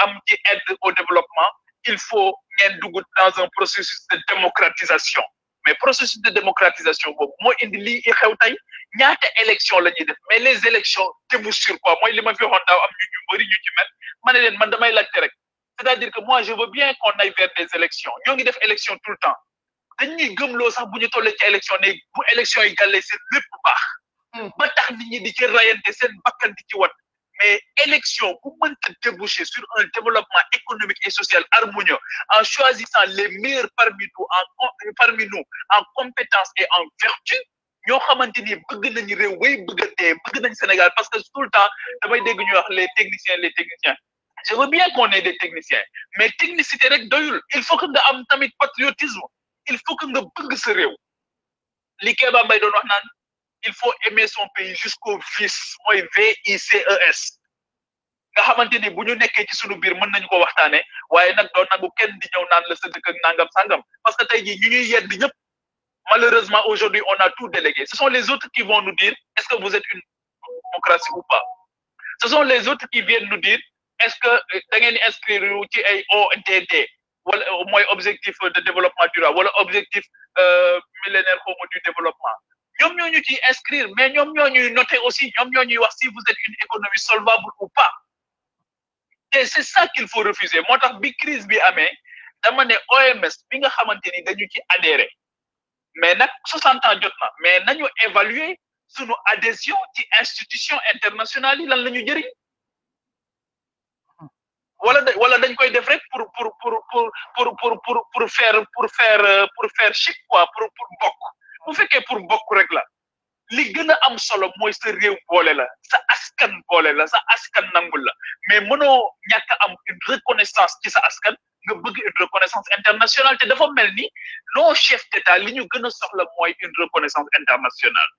am ci aide au développement il faut ngeen dugg dans un processus de démocratisation mais processus de démocratisation boobu moo indi lii xew tey ñaata élection la ñuy def mais les élections débouchent quoi mooy li ma fi waxoon daaw am ñu bëri ñu ci mel ma ne leen man damay laajte rek c'est-à-dire que moi je veux bien qu'on aille vers des élections ñoo ngi def élection tout le temps dañuy gëmloo sax bu ñu tollee ci élection ne bu élection yi gàllee seen lépp baax ba tax nit ñi di ci rayante seen bakkan di ci wat mais élection bu mënta déboucher sur un développement économique et social harmonieux en choisissant les meilleurs parmi nous en compétences et en vertu ñoo xamante ni bëgg nañu réew way bëgg a dee bëgg nañ Sénégal parce que tout le temps damay dégg ñu wax les techniciens je veux bien qu'on ait des techniciens mais technicité rek doyul il faut que nga am tamit patriotisme il faut que nga bëgg sa réew li Kéba Mbaye doon wax naan il faut aimer son pays jusqu'au vice mooy VICES nga xamante ni bu ñu nekkee ci sunu biir mën nañu ko waxtaane waaye nag doon nangu kenn di ñëw naan la sa dëkk ak nangam sangam parce que tey jii ñu ñuy yedd ñëpp malheureusement aujourd'hui on a tout délégué ce sont les autres qui vont nous dire est-ce que vous êtes une démocratie ou pas ce sont les autres qui viennent nous dire est-ce que da ngeen inscrire ci ay ODD wala mooy objectif de développement durable wala objectif millénaire xawma du développement ñoom ñoo ñu ciy inscrire mais ñoom ñoo ñuy noter aussi ñoom ñoo ñuy wax si vous êtes une économie solvable ou pas et c'est ça qu'il faut refuser moo tax bi crise bi amee dama ne OMS bi nga xamante ni dañu ci adhéré mais nag 60 ans jot na mais nañu évaluer sunu adhésion ci institution internationale yi lan la ñu jëriñ wala dañ koy def rek pour faire chic quoi pour bokk bu fekkee pour bokk rek la li gën a am solo mooy sa réew boole la sa askan boole la sa askan nangul la mais mënoo ñàkk am une reconnaissance ci sa askan nga bëgg une reconnaissance internationale te dafa mel ni nos chefs d'État li ñu gën a soxla mooy une reconnaissance internationale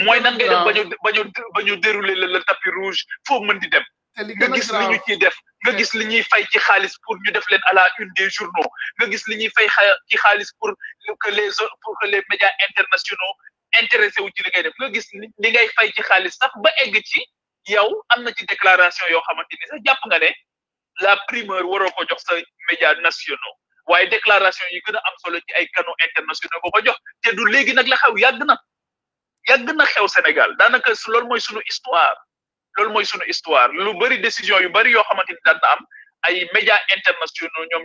mooy nan ngay def ba ñu dérouler le tapis rouge foo mën di dem nga gis li ñu ciy def nga gis li ñuy fay ci xaalis pour ñu def leen à la une des journaux nga gis li ñuy fay ci xaalis pour que les médias internationaux intéressé wu ci li ngay def nga gis li ngay fay ci xaalis sax ba egg ci yow am na ci déclaration yoo xamante ni sax jàpp nga ne la primeur waroo ko jox sa médias nationaux waaye déclaration yi gën a am solo ci ay canaux internationaux boo ko jox te du léegi nag la xew yàgg na xew Sénégal daanaka loolu mooy sunu histoire lu bari décision yu bari yoo xamante ni daan na am ay médias internationaux ñoom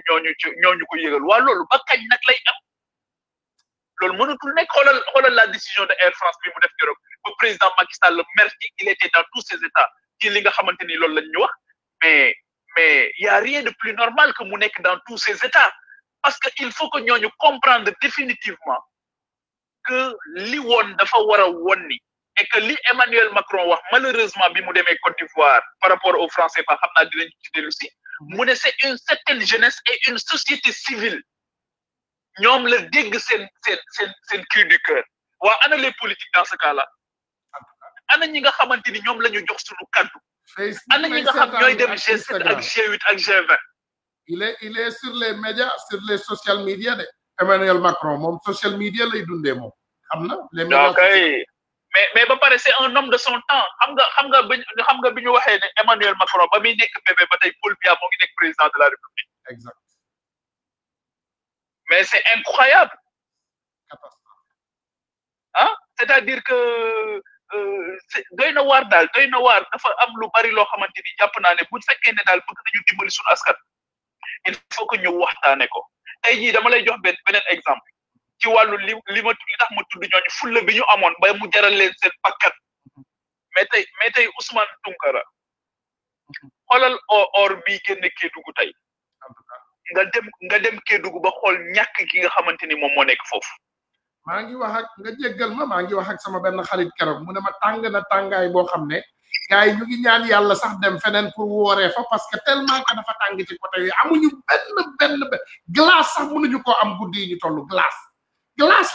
ñooñu ko yëgal waa loolu ba kañ nag lay am loolu mënatul nekk xoolal la décision de Air France bi mu def keroog ba président Macky Sall le maire il était dans tous ses états ci li nga xamante ni loolu lañ ñu wax mais y a rien de plus normal que mu nekk dans tous ces états parce que il faut que ñooñu comprendre définitivement que li woon dafa war a woon ni et que li Emmanuel Macron wax malheureusement bi mu demee Côte d'Ivoire par rapport aux Français ba xam naa dinañ ci dellu si mu ne c'est une certaine jeunesse et une société civile ñoom la dégg seen cri du cœur waa ana les politiques dans ce cas-là ana ñi nga xamante ni ñoom la ñu jox suñu kaddu ana ñi nga xam ñooy dem G7 ak G8 ak G20 il est sur les médias sur les social media de Emmanuel Macron moom social media lay dundee moom xam na les médias okay. mais ba pare c'est un homme de son temps xam nga bi ñu waxee ne Emmanuel Macron ba muy nekk bébé ba tey Paul Biya moo ngi nekk président de la République exact mais c'est incroyable c'est-à-dire que doy na waar dafa am lu bari loo xamante ni jàpp naa ne bu fekkee ne daal bëgg nañu dimbali suñu askan il faut que ñu waxtaane ko tey jii dama lay jox beneen exemple ci wàllu li tax ma tudd ñooñu fulla bi ñu amoon ba mu jaral leen seen bakkan mais tey Ousmane Tounkara xoolal or bii génne Kédougou tey nga dem Kédougou ba xool ñàkk gi nga xamante ni moom moo nekk foofu maa ngi wax ak nga jéggal ma maa ngi wax ak sama benn xarit keroog mu ne ma tàng na tàngaay boo xam ne gars yi ñu ngi ñaan yàlla sax dem feneen pour wooree fa parce que tellement que dafa tàng ci côté yi amuñu benn glace sax mënuñu koo am guddi yi ñu toll glace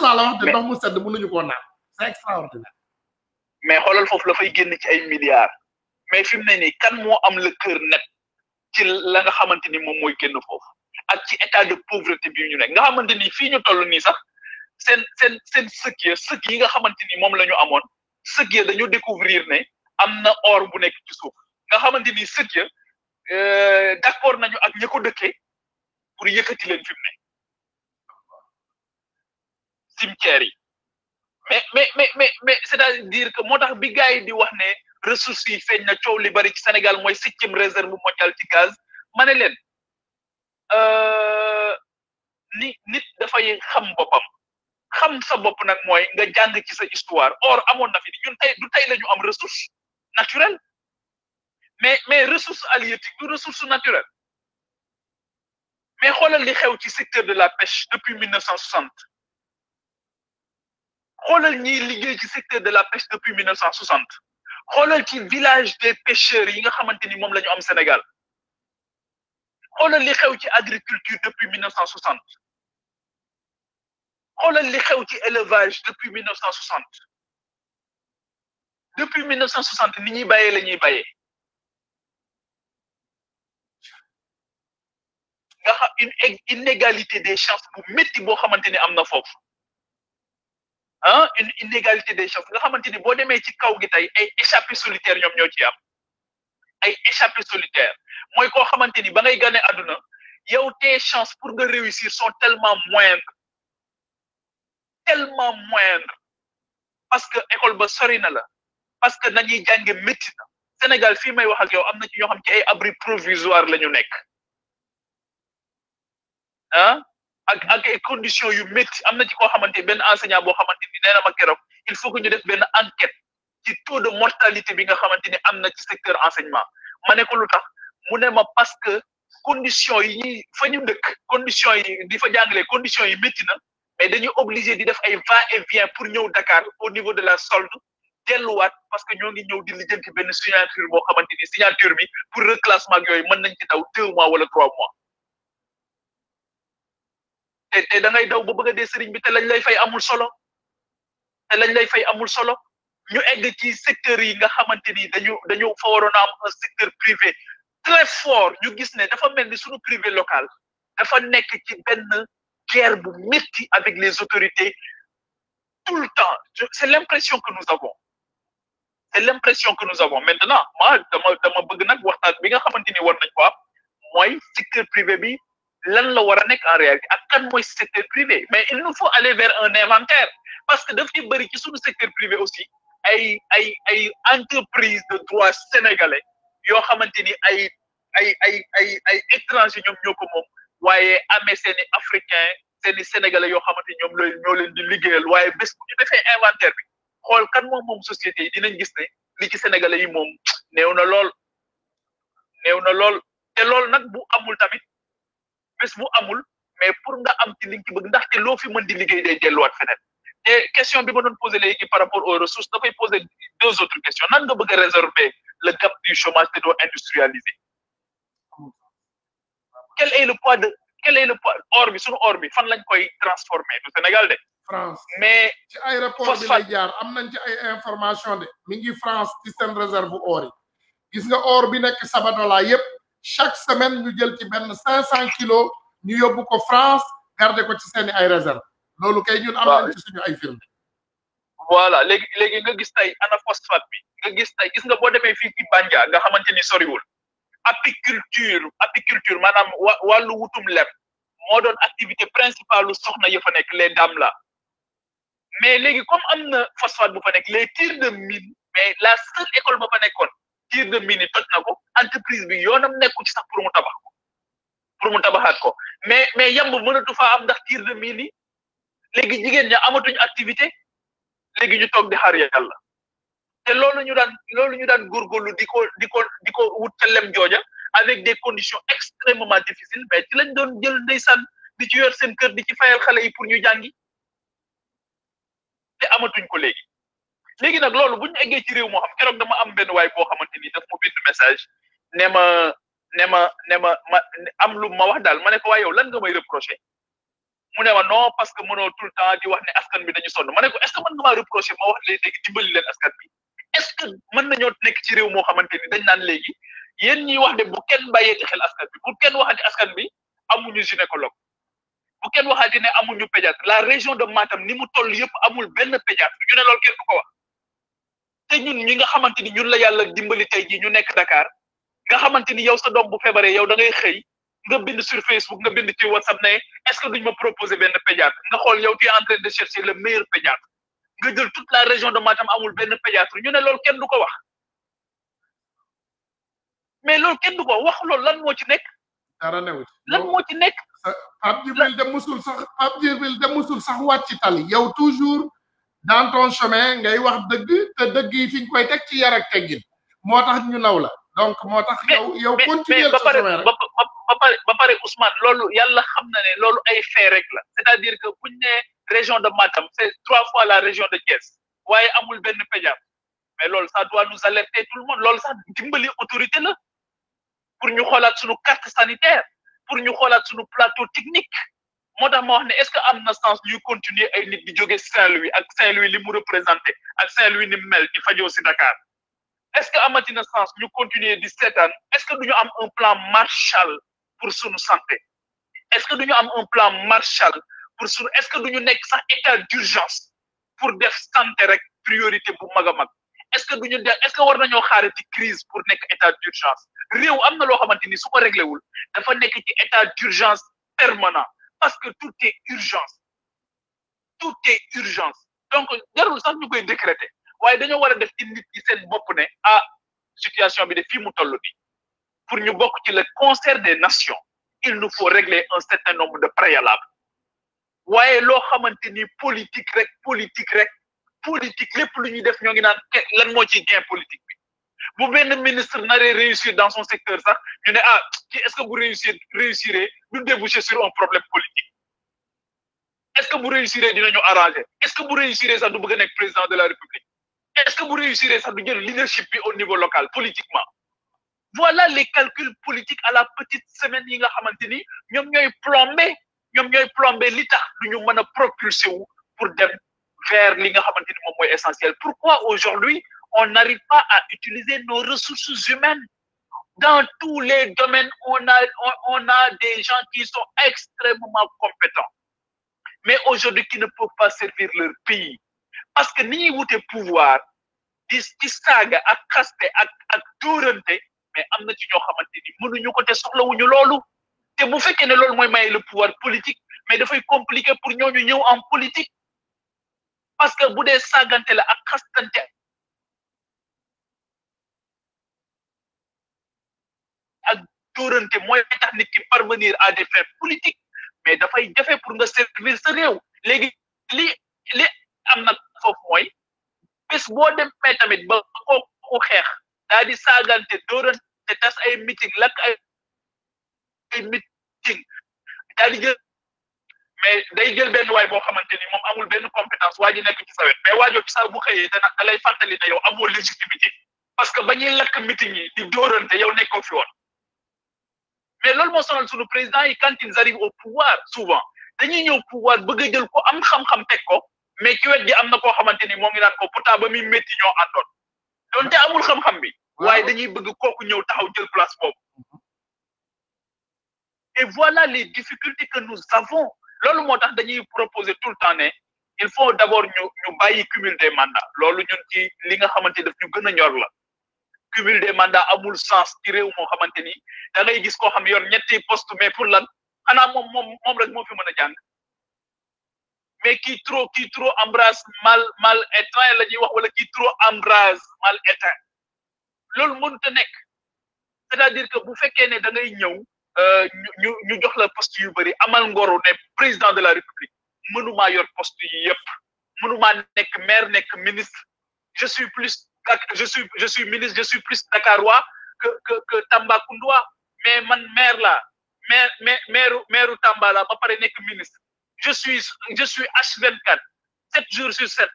laa la wax de ndox mu sedd mënuñu koo naan c'est extraordinaire mais xoolal foofu la fay génn ci ay milliards mais fi mu ne nii kan moo am le cœur net ci la nga xamante ni moom mooy génn foofu ak ci état de pauvreté bi ñu nekk nga xamante ni fii ñu toll nii sax seen sëk yi nga xamante ni moom la ñu amoon sëk ya dañu découvrir ne am na or bu nekk ci suuf nga xamante ni sëk ya d'accord nañu ak ña ko dëkkee pour yëkkati leen fi mu ne cimetière yi mais c'est-à-dire que moo tax bi gars yi di wax ne ressources yi feeñ na coow li bari ci Sénégal mooy 7e réserve mondiale ci gaz ma ne leen nit dafay xam boppam xam sa bopp nag mooy nga jàng ci sa histoire or amoon na fi ñun tey la ñu am ressource naturelle mais ressource halieutique du ressource naturelle mais xoolal li xew ci secteur de la pêche depuis 1960 xoolal ñiy liggéey ci secteur de la pêche depuis 1960 xoolal ci village des pêcheurs yi nga xamante ni moom la ñu am Sénégal xoolal li xew ci agriculture depuis 1960 xoolal li xew ci élevage depuis 1960 depuis 1960 ni ñuy bayee la ñuy bayee nga xam une inégalité des chances bu métti boo xamante ni am na foofu une inégalité des chances nga xamante ni boo demee ci kaw gi tey ay échappés solitaires ñoom ñoo ci am ay échappés solitaires mooy koo xamante ni ba ngay gane àdduna yow tes chances pour nga réussir sont tellement moindres parce que école ba sori na la parce que nañuy jànge métti na Sénégal fii may wax ak yow am na ci ñoo xam ci ay abri provisoire la ñu nekk ah ak ay conditions yu métti am na ci koo xamante benn enseignant boo xamante ni nee na ma keroog il faut que ñu def benn enquête ci taux de mortalité bi nga xamante ni am na ci secteur enseignement ma ne ko lu tax mu ne ma parce que conditions yi fa ñu dëkk conditions yi di fa jàngalee conditions yi métti na mais dañuy obligé di def ay va et vient pour ñëw Dakar au niveau de la solde delluwaat parce que ñoo ngi ñëw di lijjanti benn signature boo xamante ni signature bi pour reclassement ak yooyu mën nañ ci daw 2 mois wala 3 mois te da ngay daw ba bëgg a dee sëriñ bi te lañ lay fay amul solo ñu egg ci secteur yi nga xamante ni dañu fa waroon a am un secteur privé très fort ñu gis ne dafa mel ni suñu privé local dafa nekk ci benn guerre bu métti avec les autorités tout le temps c'est l'impression que nous avons maintenant moi dama bëgg nag waxtaan bi nga xamante ni war nañ ko am mooy secteur privé bi lan la war a nekk en réalité ak kan mooy secteur privé mais il nous faut aller vers un inventaire parce que daf ci bëri ci suñu secteur privé aussi ay entreprise de droit sénégalais yoo xamante ni ay étranger ñoom ñoo ko moom waaye amee seeni africain seeni sénégalais yoo xamante ni ñoo leen di liggéeyal waaye bés bu ñu defee inventaire bi xool kan moom société yi dinañ gis ne li ci sénégalais yi moom néew na lool te loolu nag bu amul tamit bés bu amul mais pour nga am ci li nga ci bëgg ndaxte loo fi mën di liggéey day delluwaat feneen et question bi ma doon posé léegi par rapport aux ressources dafay poser 2 autres questions nan nga bëgg a résorber le gap du chômage te doo industrialiser quel est le poids or bi suñu or bi fan lañ koy transformer du Sénégal de France mais ci aéroport bi lay jaar am nañ ci ay information de mi ngi France ci seen réserve or yi gis nga or bi nekk Sabadola yépp chaque semaine ñu jël ci benn 500 kilos ñu yóbbu ko France garder ko ci seeni ay réserve loolu kay ñun am nañ ci suñu ay firnde voilà léegi nga gis tey ana phosphate bi nga gis tey gis nga boo demee fii ci Bandia nga xamante ni soriwul apiculture maanaam wàllu wutum lem moo doon activité principale lu soxna ya fa nekk les dames là mais léegi comme am na phosphate bu fa nekk les tirs de mine mais la seule école ba fa nekkoon tir de mine yi toj na ko entreprise bi yoonam nekku ci sax pour mu tabaxaat ko mais yamb mënatu faa am ndax tir de mine yi léegi jigéen ña amatuñ activité léegi ñu toog di xaar yàlla te loolu ñu daan góorgóorlu di ko wut ca lem jooja avec des conditions extrêmement difficiles mais ci lañ doon jël ndeysaan di ci yor seen kër di ci fayal xale yi pour ñu jàngi te amatuñ ko léegi nag loolu bu ñu eggee ci réew moo xam keroog dama am benn waay boo xamante ni daf ma bind message ne ma am lu ma wax daal ma ne ko waaye yow lan nga may reprocher mu ne ma non parce que mënoo tout le temps di wax ne askan bi dañu sonn ma ne ko est ce que mën nga maa reprocher ma wax léegi dimbali leen askan bi est ce que mën nañoo nekk ci réew moo xamante ni dañ naan léegi yéen ñiy wax de bu kenn bàyyeeti xel askan bi bu kenn waxati askan bi amuñu gynécologue bu kenn waxati ne amuñu pédiatre la région de Matam ni mu toll yëpp amul benn pédiatre ñu ne loolu kenn du ko wax te ñun ñi nga xamante ni ñun la yàlla dimbali tey jii ñu nekk Dakar nga xamante ni yow sa doom bu feebaree yow da ngay xëy nga bind sur Facebook nga bind ci WhatsApp ne est-ce que duñ ma proposer benn pédiatre nga xool yow tu es en train de chercher le meilleur pédiatre nga jël toute la région de Matam amul benn pédiatre ñu ne loolu kenn du ko wax mais loolu kenn du ko wax loolu lan moo ci nekk. dara newut lan moo ci nekk. Pape Djibril de musul sax wàcc tali yow toujours dans ton chemin ngay wax dëgg te dëgg yi fi ñu koy teg ci yar ak teggin moo tax ñu naw la donc moo tax yow continuer sa chemin rek ba pare Ousmane loolu yàlla xam na ne loolu ay fait rek la c'est-à-dire que buñ ne région de Matam c'est 3 fois la région de Thiès waaye amul benn pédiatre mais loolu ça doit nous alerter tout le monde loolu sax dimbali autorité la pour ñu xoolaat suñu carte sanitaire pour ñu xoolaat suñu plateau technique moo tax ma wax ne est-ce que am na sens ñuy continuer ay nit di jóge Saint-Louis ak Saint-Louis li mu représenté ak Saint-Louis ni mel di fajoo si Dakar est-ce que amati na sens ñu continuer di seetaan est-ce que duñu am un plan Marshall pour suñu santé est-ce que duñu am un plan Marshall pour suñu est-ce que duñu nekk sax état d'urgence pour def santé rek priorité bu mag a mag est-ce que war nañoo xaarati crise pour nekk état d'urgence réew am na loo xamante ni su ko réglé wul dafa nekk ci état d'urgence permanent parce que tout est urgence donc jarul sax ñu koy décréter waaye dañoo war a def ci nit ñi seen bopp ne situation bi de fii mu toll nii pour ñu bokk ci le concert des nations il nous faut régler un certain nombre de préalables waaye loo xamante ni politique rek lépp lu ñuy def ñoo ngi naan lan moo ciy gain politique bi bu benn ministre naree réussir dans son secteur sax ñu ne ci est-ce que bu réussiree du déboucher sur un problème politique est-ce que bu réussiree dinañu arranger est-ce que bu réussiree sax du bëgg a nekk président de la République est-ce que bu réussiree sax du jël leadership bi au niveau local politiquement voilà les calculs politiques à la petite semaine yi nga xamante ni ñoom ñooy plomber li tax du ñu mën a propulser wu pour dem vers li nga xamante ni moom mooy essentiel. Pourquoi aujourd'hui on n'arrive pas à utiliser nos ressources humaines dans tous les domaines? On a des gens qui sont extrêmement compétents mais aujourd'hui qui ne peuvent pas servir leur pays parce que ni ñuy wute pouvoir di saaga ak xaste ak dóorante mais am na ci ñoo xamante ni mënuñu ko te soxlawuñu loolu te bu fekkee ne loolu mooy maye le pouvoir politique mais dafay compliqué pour ñooñu ñëw en politique parce que bu dee saagante la ak xastante ak dóorante mooy tax nit ki parvenir à des fins politiques mais dafay jafe pour nga servir sa réew léegi li am nag foofu mooy bés boo demee tamit ba kooku xeex daa di saagante dóorante tas ay meeting lakk ay meeting daa di jël mais day jël benn waay boo xamante ni moom amul benn compétence waa ji nekk ci sa wet mais waajoo ci saa bu xëyee da lay fàttali ne yow amoo légitimité parce que ba ñuy lakk meeting yi di dóorante yow nekkoo fi woon mais loolu moo sonal sunu président yi quand ils arrivent au pouvoir souvent dañuy ñëw pouvoir bëgg a jël ko am xam-xam teg ko mais ci wet gi am na koo xamante ni moo ngi naan ko pourtant ba muy métti ñoo àndoon donte amul xam-xam bi waaye dañuy bëgg kooku ñëw taxaw jël place boobu et voilà les difficultés que nous avons loolu moo tax dañuy proposer tout le temps ne il faut d'abord ñu bàyyi cumul des mandats loolu ñun ci li nga xamante daf ñu gën a ñor la cumul des mandats amul sens ci réew moo xamante ni da ngay gis koo xam yor ñetti poste mais pour lan xanaa moom rek moo fi mën a jàng mais qui trop embrase mal éteint la ñuy wax wala qui trop embrase mal éteint loolu mënut a nekk c'est-à-dire que bu fekkee ne da ngay ñëw ñu jox la poste yu bëri amal ngoru ne président de la République mënumaa yor poste yi yëpp mënumaa nekk maire nekk ministre je suis ministre je suis plus dakarois que Tambacounda mais man maire la maire Tamba la ba pare nekk ministre je suis H24 7 jours sur 7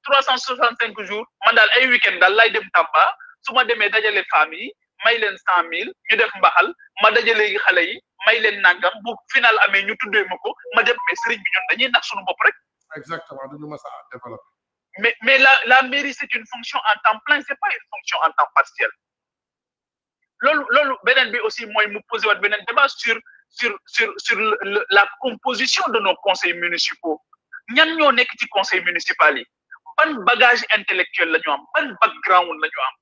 365 jours man daal ay week-end daal lay dem Tamba su ma demee dajale famille may leen 100 000 ñu def mbaxal ma dajale xale yi may leen nangam bu final amee ñu tuddee ma ko ma dem mais sëriñ bi ñun dañuy nax suñu bopp rek. exactement duñu ma sa développer. mais la mairie c'est une fonction en temps plein c'est pas une fonction en temps partiel loolu beneen bi aussi mooy mu posé waat beneen débat sur la composition de nos conseils municipaux ñan ñoo nekk ci conseil municipal yi ban bagage intellectuel la ñu am ban background la ñu am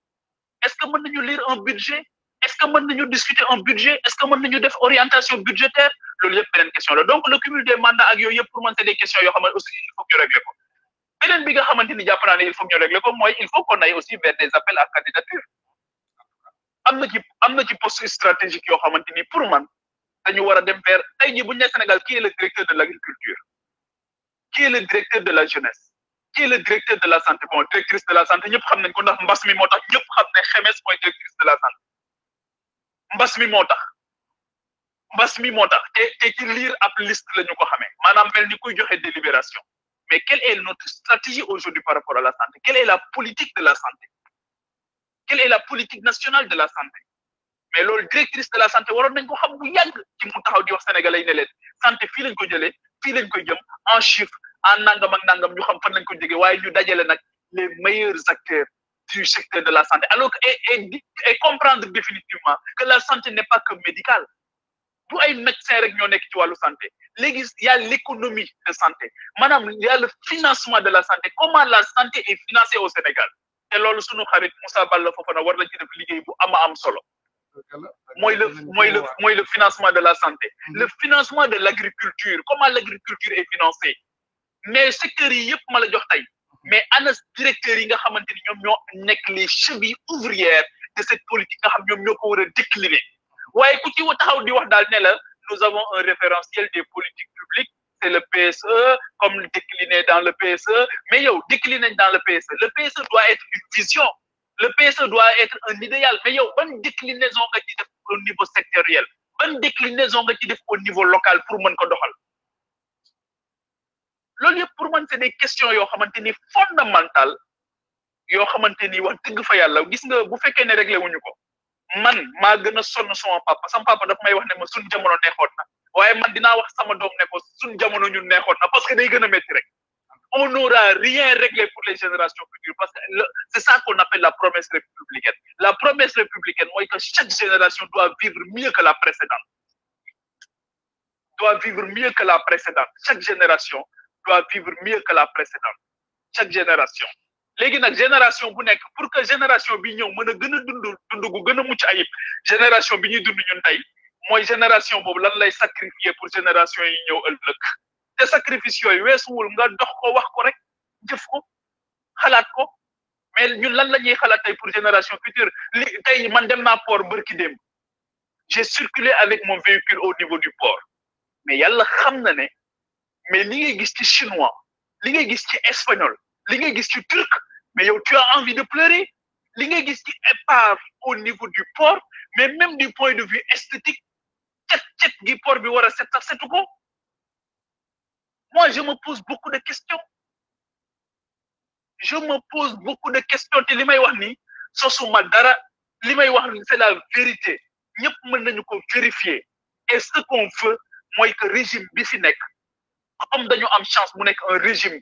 est-ce que mën nañu lire un budget est-ce que mën nañu discuter un budget est-ce que mën nañu def orientation budgétaire loolu yëpp beneen question la donc le cumul des mandats ak yooyu yëpp pour man c'est des questions yoo xam ne aussi il faut que ñu régler ko beneen bi nga xamante ni jàpp naa ne il faut que ñu régler ko mooy il faut qu'on aille aussi vers des appels à candidature am na ci poste stratégique yoo xamante ni pour man dañu war a dem vers tey jii bu ñu nee Sénégal qui est le directeur de l'agriculture qui est le directeur de la jeunesse qui est le directeur de la santé bon directrice de la santé ñëpp xam nañ ko ndax mbas mi moo tax ñëpp xam ne xemes mooy directrice de la santé mbas mi moo tax te ci lire ab liste la ñu ko xamee maanaam mel ni kuy joxe délibération mais quelle est notre stratégie aujourd'hui par rapport à la santé quelle est la politique de la santé quelle est la politique nationale de la santé mais loolu directrice de la santé waroon nañ ko xam bu yàgg ci mu taxaw di wax sénégalais yi ne leen santé fii lañ ko jëlee fii lañ koy jëm en chiffre en nangam ak nangam ñu xam fan lañ ko jógee waaye ñu dajale nag les meilleurs acteurs du secteur de la santé alors que et comprendre définitivement que la santé n'est pas que médicale du ay médecins rek ñoo nekk ci wàllu santé léegi il y a l'économie de santé maanaam il y a le financement de la santé comment la santé est financée au Sénégal te loolu sunu xarit Moussa Balla Fofana war na ci def liggéey bu am solo mooy le financement de la santé le financement de l'agriculture comment l'agriculture est financée mais secteurs yi yëpp ma la jox tey mais ana directeurs yi nga xamante ni ñoom ñoo nekk les chevilles ouvrières de cette politique nga xam ñoom ñoo ko war a décliner waaye ku ci taxaw di wax daal ne la nous avons un référentiel des politiques publiques c'est le PSE comme décliné dans le PSE mais yow décliné dans le PSE doit être une vision le PSE doit être un idéal mais yow ban déclinaison nga ci def au niveau sectoriel ban déclinaison nga ci def au niveau local pour mën ko doxal loolu yëpp pour man c'est des questions yoo xamante ni fondamentales yoo xamante ni wax dëgg fa yàlla gis nga bu fekkee ne réglé wuñu ko man maa gën a sonn sama papa daf may wax ne ma suñ jamono neexoon na waaye man dinaa wax sama doom ne ko suñ jamono ñun neexoon na parce que day gën a métti rek on n'aura rien réglé pour les générations futures parce que c'est ça qu'on appelle la promesse républicaine la promesse républicaine mooy que chaque génération doit vivre mieux que la précédente chaque génération doit vivre mieux que la précédente chaque génération léegi nag génération bu nekk pour que génération bi ñëw mën a gën a dund gu gën a mucc ayib génération bi ñuy dund ñun tey mooy génération boobu lan lay sacrifier pour génération yi ñëw ëllëg te sacrifice yooyu weesuwul nga dox ko wax ko rek jëf ko xalaat ko mais ñun lan la ñuy xalaat tey pour génération future li tey man dem naa port bërki démb j'ai circulé avec mon véhicule au niveau du port mais yàlla xam na ne mais li ngay gis ci chinois li ngay gis ci espagnol li ngay gis ci turc mais yow tu as envie de pleurer li ngay gis ci épave au niveau du port mais même du point de vue esthétique cet gi port bi war a set sax setu ko moi je me pose beaucoup de questions te li may wax ni sosuma dara li may wax ni c'est la vérité ñëpp mën nañu ko vérifier et ce qu'on veut mooy que régime bi fi nekk comme dañu am chance mu nekk un régime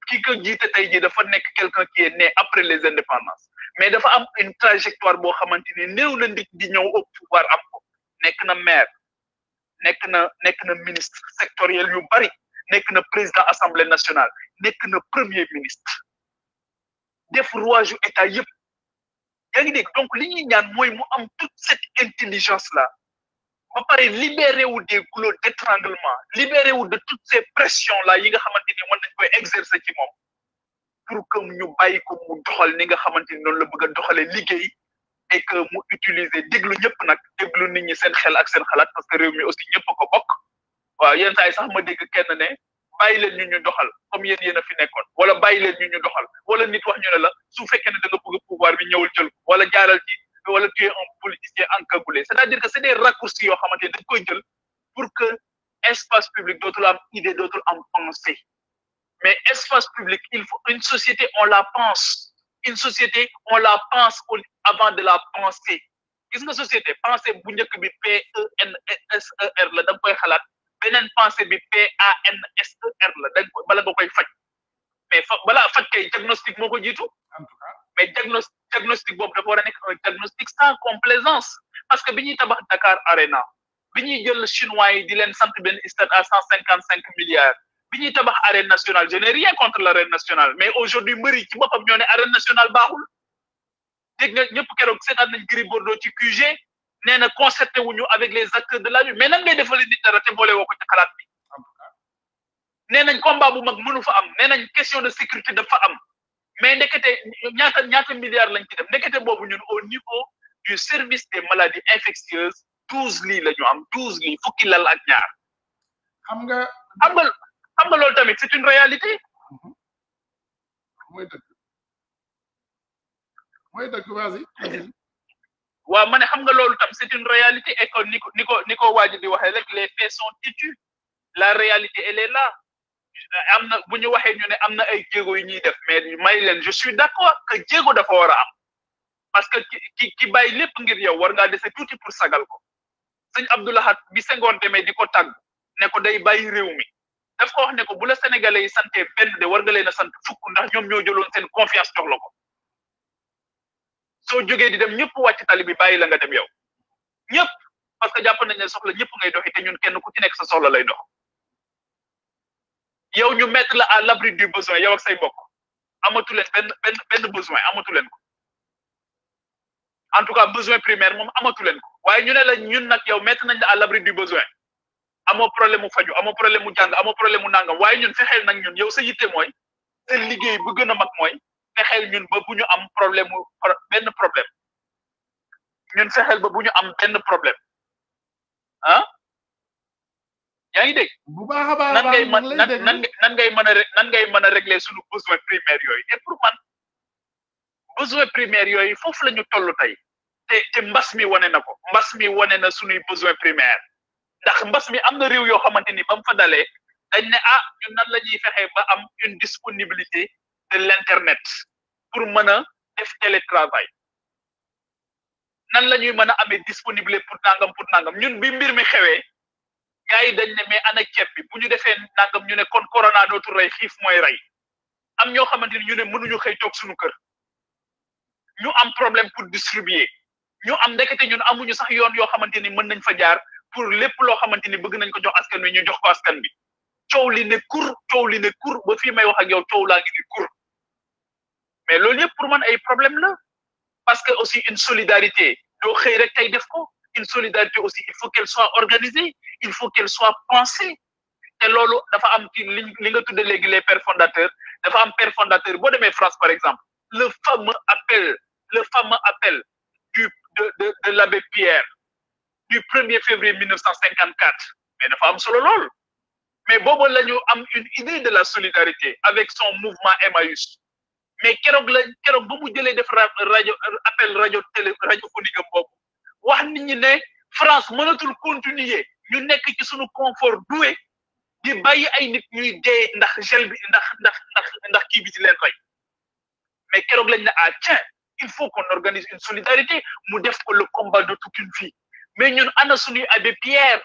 ki ko jiite tey jii dafa nekk quelqu'un qui est né après les indépendances mais dafa am une trajectoire boo xamante ni néew na nit di ñëw au pouvoir am ko nekk na maire nekk na ministre sectoriel yu bari nekk na président assemblée nationale nekk na premier ministre def rouage yu état yëpp yaa ngi dégg donc li ñuy ñaan mooy mu am toute cette intelligence là ba pare libéré wu des goulots d'étranglement libéré wu de toutes ces pressions là yi nga xamante ni mën nañ koy exercer ci moom pour que ñu bàyyi ko mu doxal ni nga xamante ni noonu la bëgg a doxalee liggéey et que mu utiliser déglu ñëpp nag déglu nit ñi seen xel ak seen xalaat parce que réew mi aussi ñëpp ko bokk waaw yenn saa yi sax ma dégg kenn ne bàyyi leen ñu doxal comme yéen a fi nekkoon wala bàyyi leen ñu doxal wala nit wax ñu ne la su fekkee ne da nga bëgg pouvoir bi ñëwul jël wala jaaral ci wala tu es un politicien encagoulé c'est-à-dire que c'est des raccourcis yoo xamante ni dañ koy jël pour que espace public dootul am idée dootul am pensée mais espace public il faut une société on la pense avant de la penser gis nga société pensée bu njëkk bi PENSER la da nga koy xalaat beneen pensée bi PANSER la da nga bala nga koy faj mais balaa faj kay diagnostic moo ko jiitu en tout cas mais diagnostic boobu dafa war a nekk un diagnostic sans complaisance parce que bi ñuy tabax Dakar Arena bi ñuy jël chinois yi di leen sant benn stade à 155 milliards bi ñuy tabax arène nationale je n'ai rien contre l'arène nationale mais aujourd'hui mbëri ci boppam ñoo ne arène nationale baaxul dégg nga ñëpp keroog seetaan nañ Gris Bordeaux ci QG nee na concerté wuñu avec les acteurs de la lutte mais nan ngay defalee nit dara te boole woo ko ci xalaat bi nee nañ combat bu mag mënu fa am nee nañ question de sécurité dafa am mais ndekete ñaata milliards lañ ci def ndekete boobu ñun au niveau du service des maladies infectieuses 12 lits la ñu am 12 lits fukki lal ak ñaar xam nga loolu tamit c'est une réalité mooy dëgg vas-y waaw ma ne xam nga loolu tam c'est une réalité et que ni ko waaj di waxee rek les faits sont têtus la réalité elle est là am na bu ñu waxee ñu ne am na ay jéego yu ñuy def mais may leen je suis d'accord que jéego dafa war a am parce que ki bàyyi lépp ngir yow war ngaa dese tuuti pour sagal ko sëñ Abdoulahat bi Senghor demee di ko tàgg ne ko day bàyyi réew mi daf ko wax ne ko bu la sénégalais yi sante benn de war nga leen a sant fukk ndax ñoom ñoo jëloon seen confiance jox la ko soo jógee di dem ñëpp wàcc tali bi bàyyi la nga dem yow ñëpp parce que jàpp nañ ne soxla ñëpp ngay doxi te ñun kenn ku ci nekk sa soxla lay dox yow ñu mettre la à l'abri du besoin yow ak say mbokk amatu leen benn besoin amatu leen ko en tout cas besoin primaire moom amatu leen ko waaye ñu ne la ñun nag yow mettre nañ la à l'abri du besoin amoo problème mu faju amoo problème mu jàng amoo problème mu nangam waaye ñun fexeel nag ñun yow sa yitte mooy sa liggéey bu gën a mag mooy fexeel ñun ba bu ñu am problème mu benn problème ñun fexeel ba bu ñu am benn problème ah yaa ngi dégg. bu baax a baax nan ngay mën a régler suñu besoin primaire yooyu et pour man besoin primaire yooyu foofu la ñu toll tey te mbas mi wane na ko mbas mi wane na suñuy besoin primaire ndax mbas mi am na réew yoo xamante ni ba mu fa dalee dañ ne ñun nan la ñuy fexee ba am une disponibilité de l'internet pour mën a def télétravail nan la ñuy mën a amee disponibilité pour nangam ñun bi mbir mi xewee gars yi dañ ne mais ana ceeb bi bu ñu defee nangam ñu ne kon corona dootul rey xiif mooy rey am ñoo xamante ni ñu ne mënuñu xëy toog suñu kër ñu am problème pour distribuer ñu am ndekete ñun amuñu sax yoon yoo xamante ni mën nañ fa jaar pour lépp loo xamante ni bëgg nañ ko jox askan wi ñu jox ko askan bi coow li ne kur ba fii may wax ak yow coow laa ngi ni kur mais loolu yëpp pour man ay problème la parce que aussi une solidarité doo xëy rek tey def ko une solidarité aussi il faut qu'elle soit organisée il faut qu'elle soit pensée te loolu dafa am ci li nga tudde léegi les pères fondateurs dafa am père fondateur boo demee France par exemple le fameux appel de l'abbé Pierre du 1er février 1954 mais dafa am solo lool mais boobu la ñu am une idée de la solidarité avec son mouvement Emmaüs mais keroog ba mu jëlee def appel radiophonique am boobu wax nit ñi ne France mënatul continuer ñu nekk ci suñu confort doué di bàyyi ay nit ñuy dee ndax gel bi ndax kii bi di leen rey mais keroog lañ ne tiens il faut qu'on organise une solidarité mu def ko le combat de toute une vie mais ñun ana suñuy abbé Pierre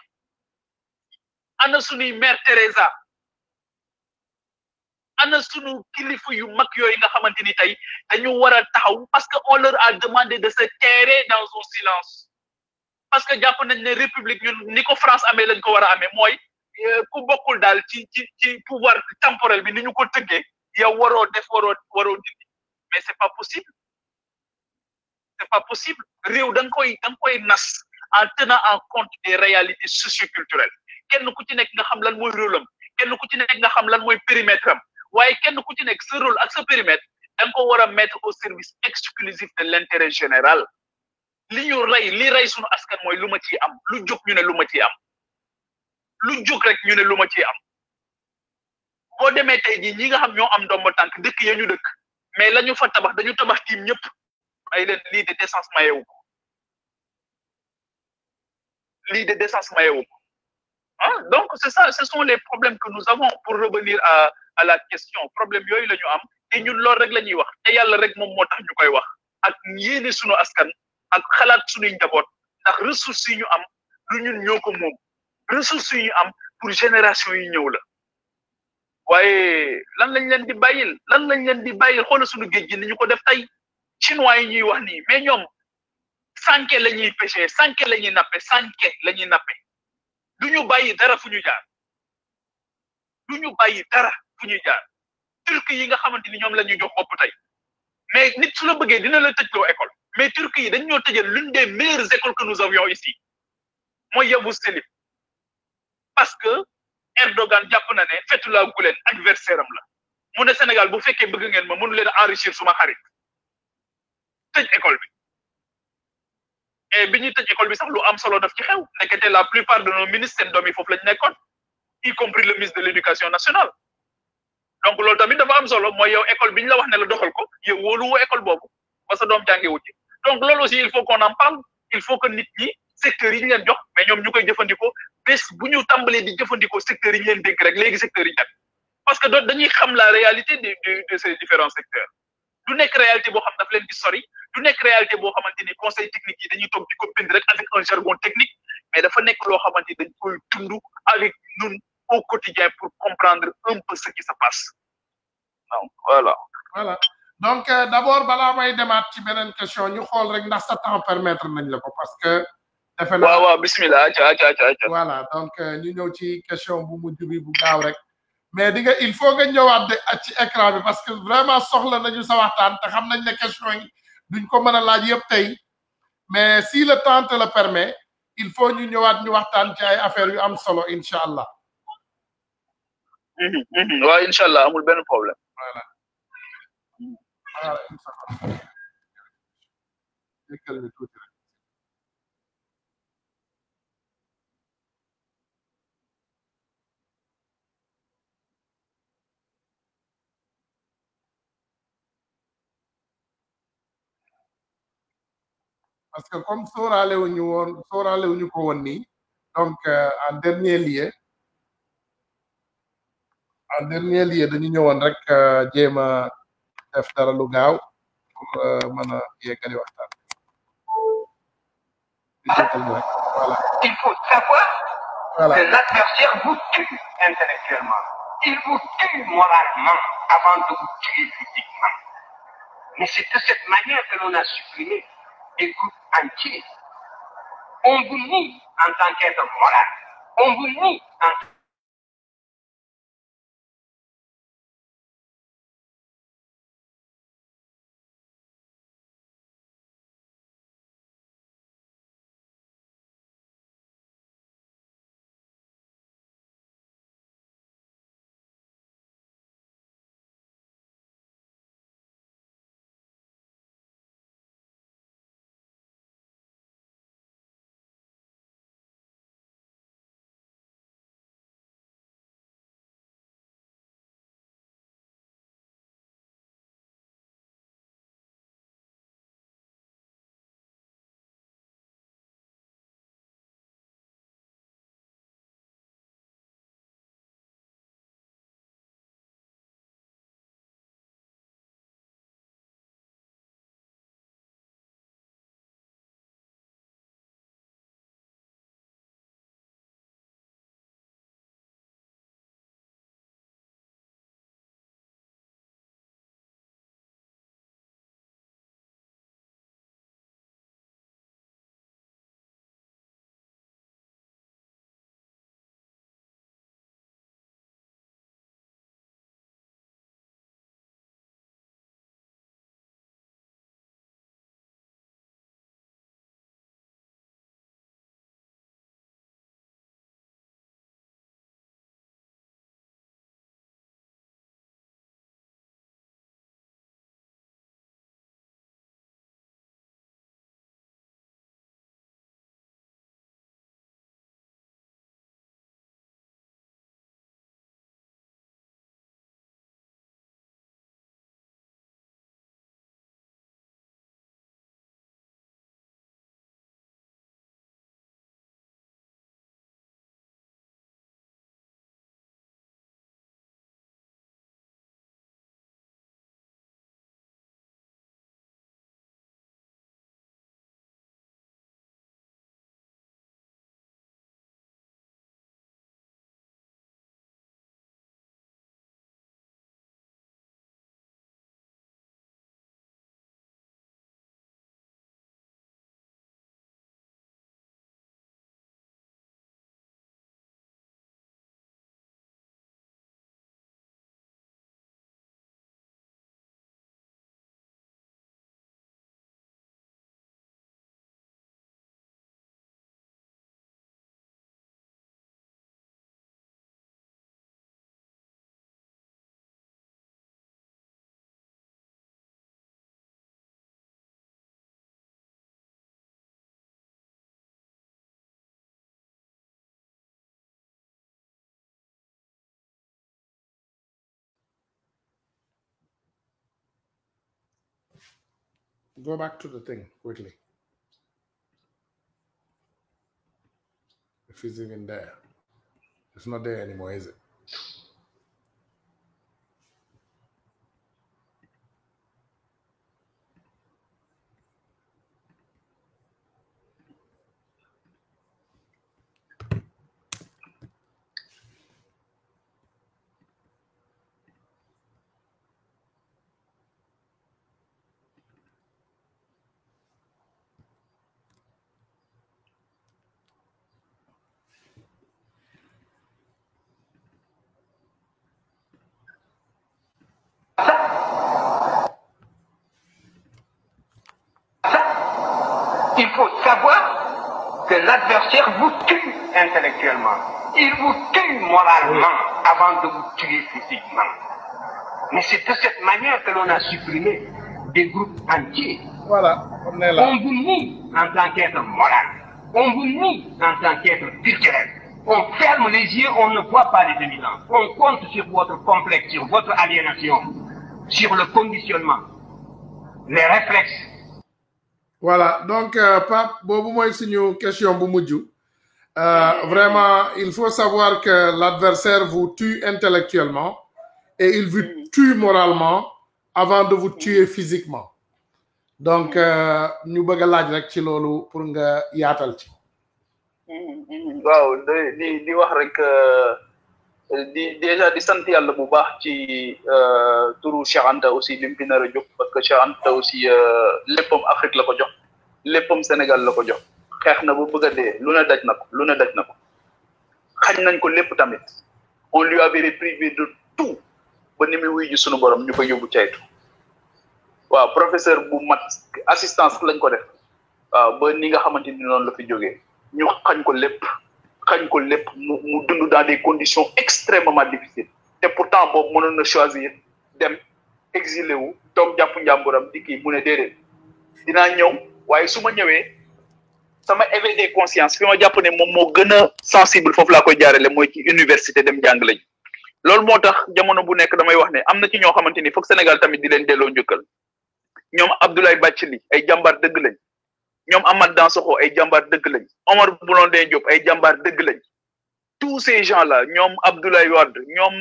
ana suñuy mère Teresa ana suñu kilifa yu mag yooyu nga xamante ni tey dañu war a taxaw parce que on leur a demandé de se taire dans un silence parce que jàpp nañ ne république ñun ni ko France amee lañ ko war a amee mooy ku bokkul daal ci pouvoir temporel bi ni ñu ko tëggee yow waroo dindi mais c'est pas possible réew da nga koy nas en tenant en compte des réalités socioculturelles kenn ku ci nekk nga xam lan mooy rôle am kenn ku ci nekk nga xam lan mooy périmètre am waaye kenn ku ci nekk sa rôle ak sa périmètre da nga ko war a mettre au service exclusif de l'intérêt général li rey suñu askan mooy lu ma ciy am lu jóg ñu ne lu ma ciy am lu jóg rek ñu ne lu ma ciy am boo demee tey jii ñi nga xam ñoo am ndombo tànk dëkk ya ñu dëkk mais la ñu fa tabax dañu tabax tiim ñëpp ay leen lii de décence mayewu ko donc c'est ça ce sont les problèmes que nous avons pour revenir à la question problème yooyu la ñu am te ñun loolu rek la ñuy wax te yàlla rek moom moo tax ñu koy wax ak yéene suñu askan ak xalaat suñuy njaboot ndax ressources yi ñu am lu ñun ñoo ko moom ressources yi ñu am pour génération yi ñëw la waaye lan lañ leen di bàyyil xoolal suñu géej gi ni ñu ko def tey chinois yi ñuy wax nii mais ñoom sànke la ñuy pêcher sànke la ñuy nappe du ñu bàyyi dara fu ñu jaar turc yi nga xamante ni ñoom la ñuy jox bopp tey mais nit su la bëggee dina la tëjloo école mais turc yi dañ ñoo tëjal l'une des meilleures écoles que nous avions ici mooy Yavuz Selim parce que Erdogan jàpp na ne Fethullah Gülen adversaire am la mu ne Sénégal bu fekkee bëgg ngeen ma mënu leen enrichir suma xarit tëj école bi et bi ñuy tëj école bi sax lu am solo daf ci xew nekkete la plupart de nos ministres seen doom yi foofu lañ nekkoon y compris le ministre de l'éducation nationale donc loolu tamit dafa am solo mooy yow école bi ñu la wax ne la doxal ko yow wóoluwoo école boobu ba sa doom jàngee wu ci donc loolu aussi il faut qu'on en parle il faut que nit ñi secteurs yi ñu leen jox mais ñoom ñu koy jëfandikoo bés bu ñu tàmbalee di jëfandikoo secteurs yi ñu leen dénk rek léegi secteurs yi dem parce que dañuy xam la réalité de ces différents secteurs du nekk réalité boo xam daf leen di sori du nekk réalité boo xamante ni conseil technique yi dañuy toog di ko bind rek avec un jargon technique mais dafa nekk loo xamante ni dañ koy dund avec ñun au quotidien pour comprendre un peu ce qui se passe donc voilà donc d'abord balaa may demaat ci beneen question ñu xool rek ndax sa temps permettre nañ la ko parce que defe naa waaw bismillah ca voilà donc ñu ñëw ci question bu mujj bi bu gaaw rek mais di nga il faut nga ñëwaat de ci écran bi parce que vraiment soxla nañu sa waxtaan te xam nañ ne question yi duñ ko mën a laaj yëpp tey mais si le temps te le permet il faut ñu ñëwaat ñu waxtaan ci ay affaires yu am solo incha allah. waaw incha allah amul benn problème. voilà. parce que comme sóoraale wuñu ko woon nii donc en dernier lieu dañu ñëwoon rek jéem a def dara lu gaaw pour mën a yeggali waxtaan. Voilà. Il faut savoir que l'adversaire vous tue intellectuellement. Il vous tue moralement avant de vous tuer physiquement. Mais c'est de cette manière que l'on a supprimé des groupes entiers. On vous nie en tant qu'être moral. On vous nie en tant Go back to the thing quickly. If it's even there. It's not there anymore, is it? savoir que l'adversaire vous tue intellectuellement. Il vous tue moralement avant de vous tuer physiquement. Mais c'est de cette manière que l'on a supprimé des groupes entiers. Voilà, on est là. On vous nie en tant qu'être moral. On vous nie en tant qu'être culturel. On ferme les yeux, on ne voit pas les évidences. On compte sur votre complexe, sur votre aliénation, sur le conditionnement, les réflexes. Voilà, donc Pape, boobu mooy suñu question bu mujj. Vraiment, il faut savoir que l'adversaire vous tue intellectuellement et il vous tue moralement avant de vous tuer physiquement. Donc ñu bëgg a laaj rek ci loolu pour nga yaatal ci. waaw di wax rek déjà di sant yàlla bu baax ci turu Cheikh Anta aussi lim fi nar a jóg parce que Cheikh Anta aussi léppam Afrique la ko jox léppam Sénégal la ko jox xeex na ba bëgg a dee lu ne daj na ko xañ nañ ko lépp tamit on lui avait privé de tout ba ni muy wuy ji sunu borom ñu koy yóbbu caytu waaw professeur bu mat assistance lañ ko def waaw ba ni nga xamante ni noonu la fi jógee ñu xañ ko lépp mu dund dans des conditions extrêmement difficiles te pourtant boobu mënoon na choisir dem exilé wu toog jàpp njàmburam di kii mu ne déedéet dinaa ñëw waaye su ma ñëwee sama éveil des consciences fi ma jàpp ne moom moo gën a sensible foofu laa koy jaarale mooy ci université dem jàngale ji loolu moo tax jamono bu nekk damay wax ne am na ci ñoo xamante ni foog Sénégal tamit di leen delloo njëkkal ñoom Abdoulaye Bathily ay jàmbaar dëgg lañ ñoom Amath Dansokho ay jàmbaar dëgg lañ Omar Blondin Diop ay jàmbaar dëgg lañ tous ces gens là ñoom Abdoulaye Wade ñoom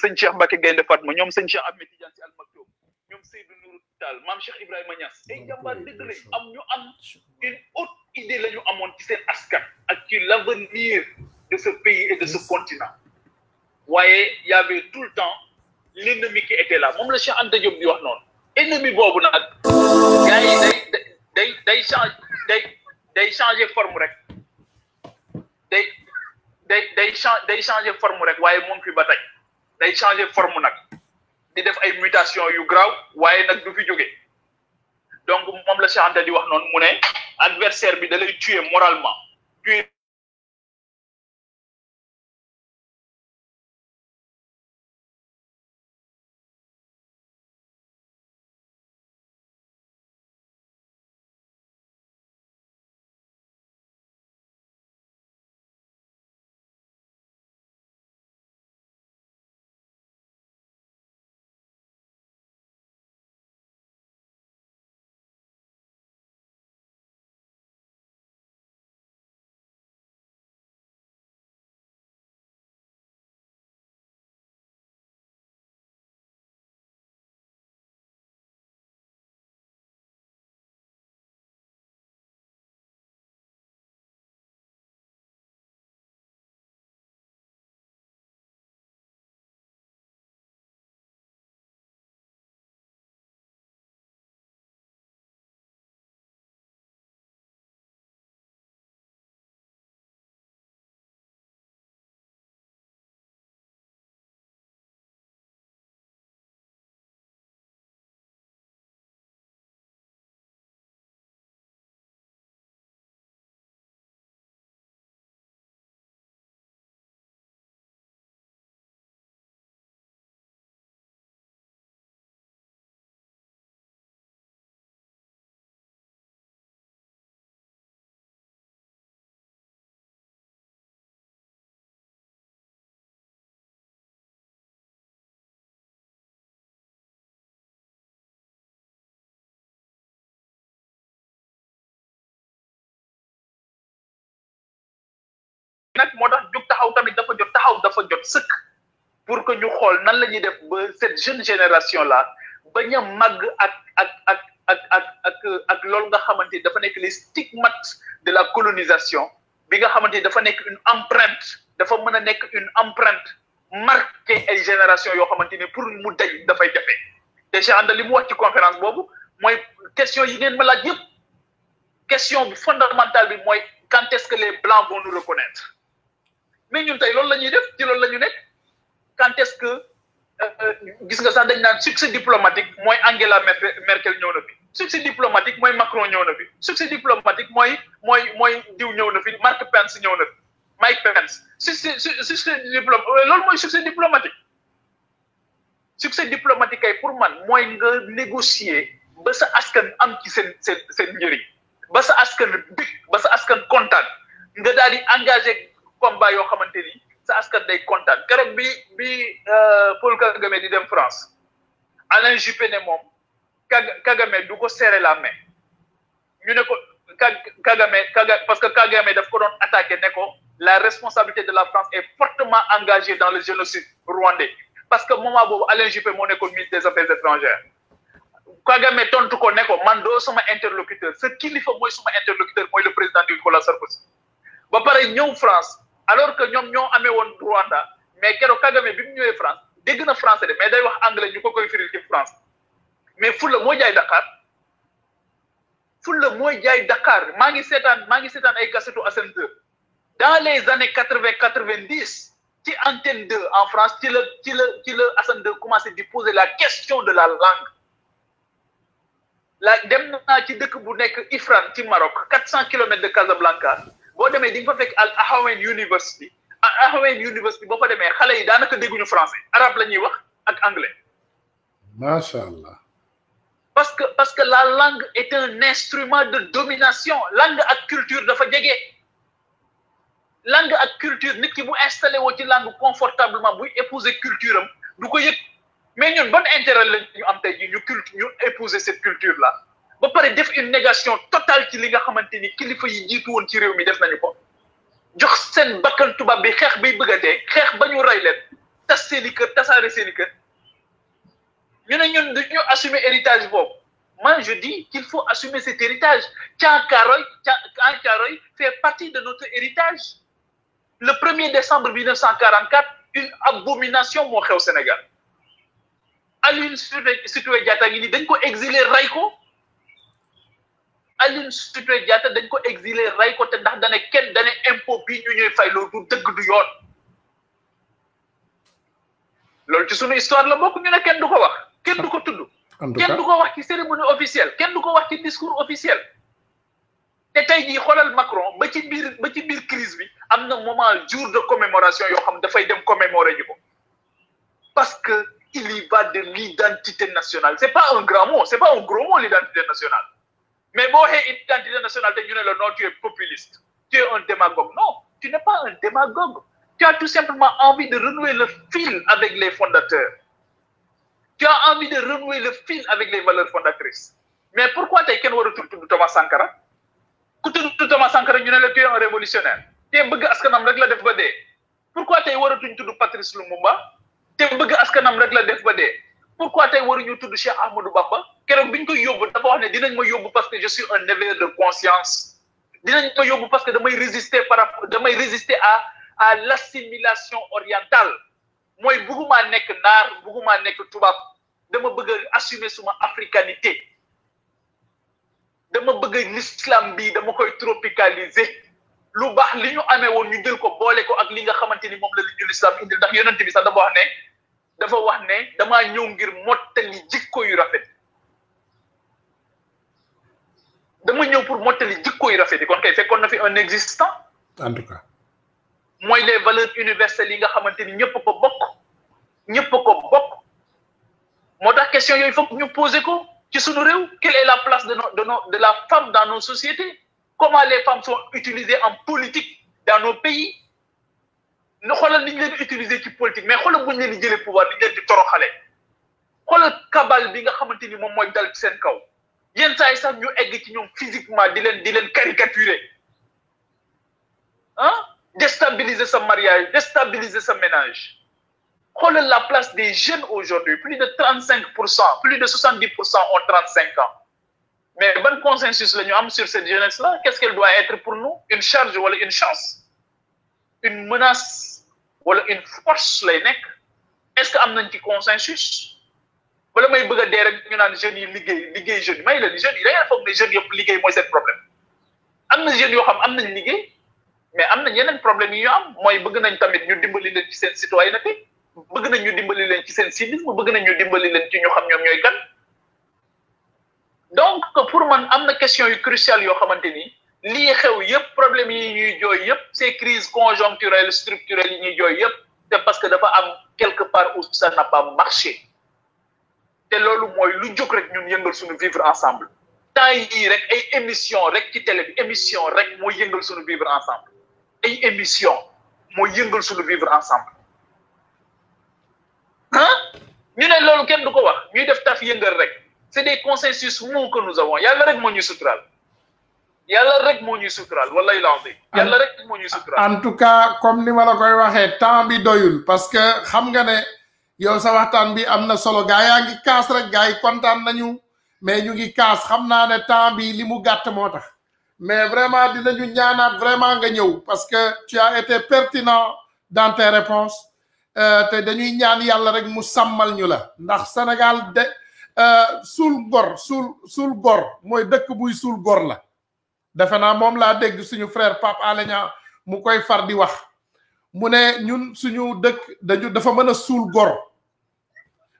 sëñ Cheikh Mbacké Gaïndé Fatma ñoom sëñ Cheikh Ahmed Tidiane Sy Al Maktoum ñoom Seydou Nourou Tall Mame Cheikh Ibrahima Niass ay jàmbaar dëgg lañ ñu am une haute idée la ñu amoon ci seen askan ak ci l'avenir de ce pays et de ce continent waaye y avait tout le temps l'ennemi qui était là moom la Cheikh Anta Diop di wax noonu ennemi boobu nag gars yi day changer forme rek day changer forme rek waaye moom fi ba tey day changer forme nag di def ay mutation yu graw waaye nag du fi jóge donc moom la Cheikh Anta di wax noonu mu ne adversaire bi da lay tuer moralement tuer nag moo tax jóg taxaw tamit dafa jot sëkk pour que ñu xool nan la ñuy def ba cette jeune génération là bañ a màgg ak loolu nga xamante ni dafa nekk les stigmates de la colonisation bi nga xamante ni dafa nekk une empreinte dafa mën a nekk une empreinte marqué ay génération yoo xamante ni pour mu daj dafay jafe te Cheikh Anta li mu wax ci conférence boobu mooy question yi ngeen ma laaj yëpp question bu fondamentale bi mooy quand est-ce que les blancs vont nous reconnaître mais ñun tey loolu la ñuy def ci loolu la ñu nekk quand est-ce que gis nga sax dañ naan succès diplomatique mooy Angela Merkel ñëw na fi succès diplomatique mooy Macron ñëw na fi succès diplomatique mooy diw ñëw na fi Mark Pence ñëw na fi Mike Pence succès loolu mooy succès diplomatique kay pour man mooy nga négocier ba sa askan am ci seen njëriñ ba sa askan big ba sa askan kontaan nga daal di engagé combat yoo xamante ni sa askan day kontaan keroog bi Paul Kagame di dem France Alain Juppé ne moom Kagame du ko serrer la main ñu ne ko Kagame parce que Kagame daf ko doon attaqué ne ko la responsabilité de la France est fortement engagée dans le génocide rwandais parce que moment boobu Alain Juppé moo nekkoon ministre des Affaires étrangères Kagame tontu ko ne ko man doo sama interlocuteur sa kilifa mooy suma interlocuteur mooy le président Nicolas Sarkozy ba pare ñëw France alors que ñoom ñoo amee woon Rwanda mais keroog Kagame bi mu ñëwee France dégg na français de mais day wax anglais ñu ko koy firil ci France mais fulla mooy jaay Dakar maa ngi seetaan ay kasetu Assane 2 dans les années 80-90 ci antenne 2 en France ci la Assane 2 commencé di poser la question de la langue dem naa ci dëkk bu nekk Ifrane ci Maroc 400 kilomètres de Casablanca boo demee di nga fa fekk Al Ahwayn University boo fa demee xale yi daanaka dégguñu français arabe la ñuy wax ak anglais. macha allah. parce que la langue est un instrument de domination langue ak culture dafa jege. langue ak culture nit ki bu installé woo ci langue confortablement buy épouser culture am du ko yëg mais ñun ban intérêt la ñu am tey jii ñu épouser cette culture là ba pare def une négation totale ci li nga xamante ni kilifa yi jiitu woon ci réew mi def nañu ko jox seen bakkan tubaab bi xeex bay bëgg a dee xeex ba ñu rey leen tas seen i kër tasaare seen i kër ñu ne ñun dañu assumer héritage boobu moi je dis qu'il faut assumer cet héritage Thiaroye fait partie de notre héritage. Le 1er décembre 1944, une abomination moo xew Sénégal Aline Sitoé Diatta ngi ni dañ ko exiler ray ko Aline Sitoé Diatta dañ ko exiler ray ko te ndax dane impôt bi ñu ñuy fay loolu du dëgg du yoon loolu ci sunu histoire la bokk ñu ne kenn du ko wax kenn du ko tudd kenn du ko wax ci cérémonie officielle kenn du ko wax ci discours officiel te tey jii xoolal Macron ba ci biir crise bi am na moment jour de commémoration yoo xam dafay dem commémorer ji ko parce que il y va de l'identité nationale c'est pas un grand mot c'est pas un gros mot l'identité nationale mais boo waxee identité nationale te ñu ne la non tu es populiste tu es un démagogue non tu n'es pas un démagogue tu as tout simplement envie de renouer le fil avec les fondateurs tu as envie de renouer le fil avec les valeurs fondatrices mais pourquoi tey kenn waratul tudd Thomas Sankara ku tudd Thomas Sankara ñu ne la tu es un révolutionnaire te bëgg askanam rek la def ba dee pourquoi tey waratuñ tudd Patrice Lumumba te bëgg askanam rek la def ba dee pourquoi tey waruñu tudd Cheikh Ahmadou Bamba keroog biñ koy yóbbu dafa wax ne dinañ ma yóbbu parce que je suis un éveilleur de conscience dinañ ma yóbbu parce que damay résister à l'assimilation orientale mooy bëgguma nekk naar bëgguma nekk tubaab dama bëgg a assumer suma africanité dama bëgg l'islam bi dama koy tropicaliser lu baax li ñu amee woon ñu jël ko boole ko ak li nga xamante ni moom la ñu l'islam indil ndax yonent bi sax dafa wax ne damaa ñëw ngir mottali jikko yu rafet dama ñëw pour mottali jikko yu rafet yi kon kay fekkoon na fi un existant en tout cas mooy les valeurs universelles yi nga xamante ni ñëpp ko bokk moo tax question yooyu foog ñu poser ko ci sunu réew quelle est la place de la femme dans nos sociétés comment les femmes sont utilisées en politique dans nos pays ne xoolal ni ñu leen utiliser ci politique mais xoolal bu ñu leen di jëlee pouvoir ni ñu leen di toroxale xoolal kabal bi nga xamante ni moom mooy dal ci seen kaw yenn saa yi sax ñu egg ci ñoom physiquement di leen caricaturer déstabiliser sa mariage déstabiliser sa ménage xoolal la place des jeunes aujourd'hui plus de 35% plus de 70% ont 35 ans mais ban consensus la ñu am sur cette jeunesse là qu'est-ce qu'elle doit être pour nous une charge wala une chance une menace wala une force lay nekk est-ce que am nañ ci consensus wala may bëgg a dee rek ñu naan jeunes yi liggéey jeunes yi may leen jeunes yi da ngeen foog ne jeunes yëpp liggéey mooy seen problème am na jeunes yoo xam am nañ liggéey mais am nañ yeneen problème yi ñu am mooy bëgg nañ tamit ñu dimbali leen ci seen citoyenneté bëgg nañ ñu dimbali leen ci seen civisme bëgg nañ ñu dimbali leen ci ñu xam ñoom ñooy kan donc pour man am na question yu cruciale yoo xamante ni lii xew yëpp problème yi ñuy jooy yëpp ces crises conjoncturelles structurelles yi ñuy jooy yëpp c'est parce que dafa am quelque part où ça n'a pas marché te loolu mooy lu jóg rek ñun yëngal suñu vivre ensemble temps yii rek ay émission rek ci télé bi émission rek mooy yëngal suñu vivre ensemble ay émission mooy yëngal suñu vivre ensemble ah ñu ne loolu kenn du ko wax ñuy def taf yëngal rek c'est des consensus mous que nous avons yàlla rek moo ñuy suturaal yàlla rek moo ñuy suturaal wallahi lancé yàlla rek moo ñuy suturaal. En tout cas comme ni ma la koy waxee temps bi doyul parce que xam nga ne yow sa waxtaan bi am na solo gaa yaa ngi kaas rek gaa yi kontaan nañu mais ñu ngi kaas xam naa ne temps bi li mu gàtt moo tax mais vraiment dinañu ñaanaat vraiment nga ñëw parce que tu as été pertinent dans tes réponses te dañuy ñaan yàlla rek mu sàmmal ñu la ndax Sénégal de suul gor mooy dëkk buy suul gor la defe naa moom laa dégg suñu frère Pape Alé Niang mu koy far di wax mu ne ñun suñu dëkk dafa mën a suul gor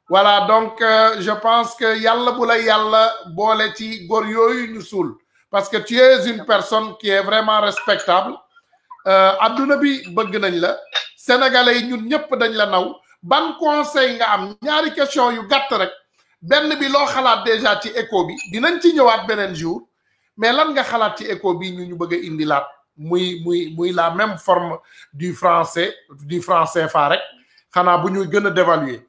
voilà donc je pense que yàlla bu la yàlla boole ci gor yooyu ñu suul parce que tu es une personne qui est vraiment respectable adduna bi bëgg nañ la sénégalais yi ñun ñëpp dañ la naw ban conseil nga am ñaari question yu gàtt rek benn bi loo xalaat déjà ci écho bi dinañ ci ñëwaat beneen jour mais lan nga xalaat ci écho bi ñu bëgg a indilaat muy la même forme du franc CFA rek xanaa bu ñuy gën a dévaluer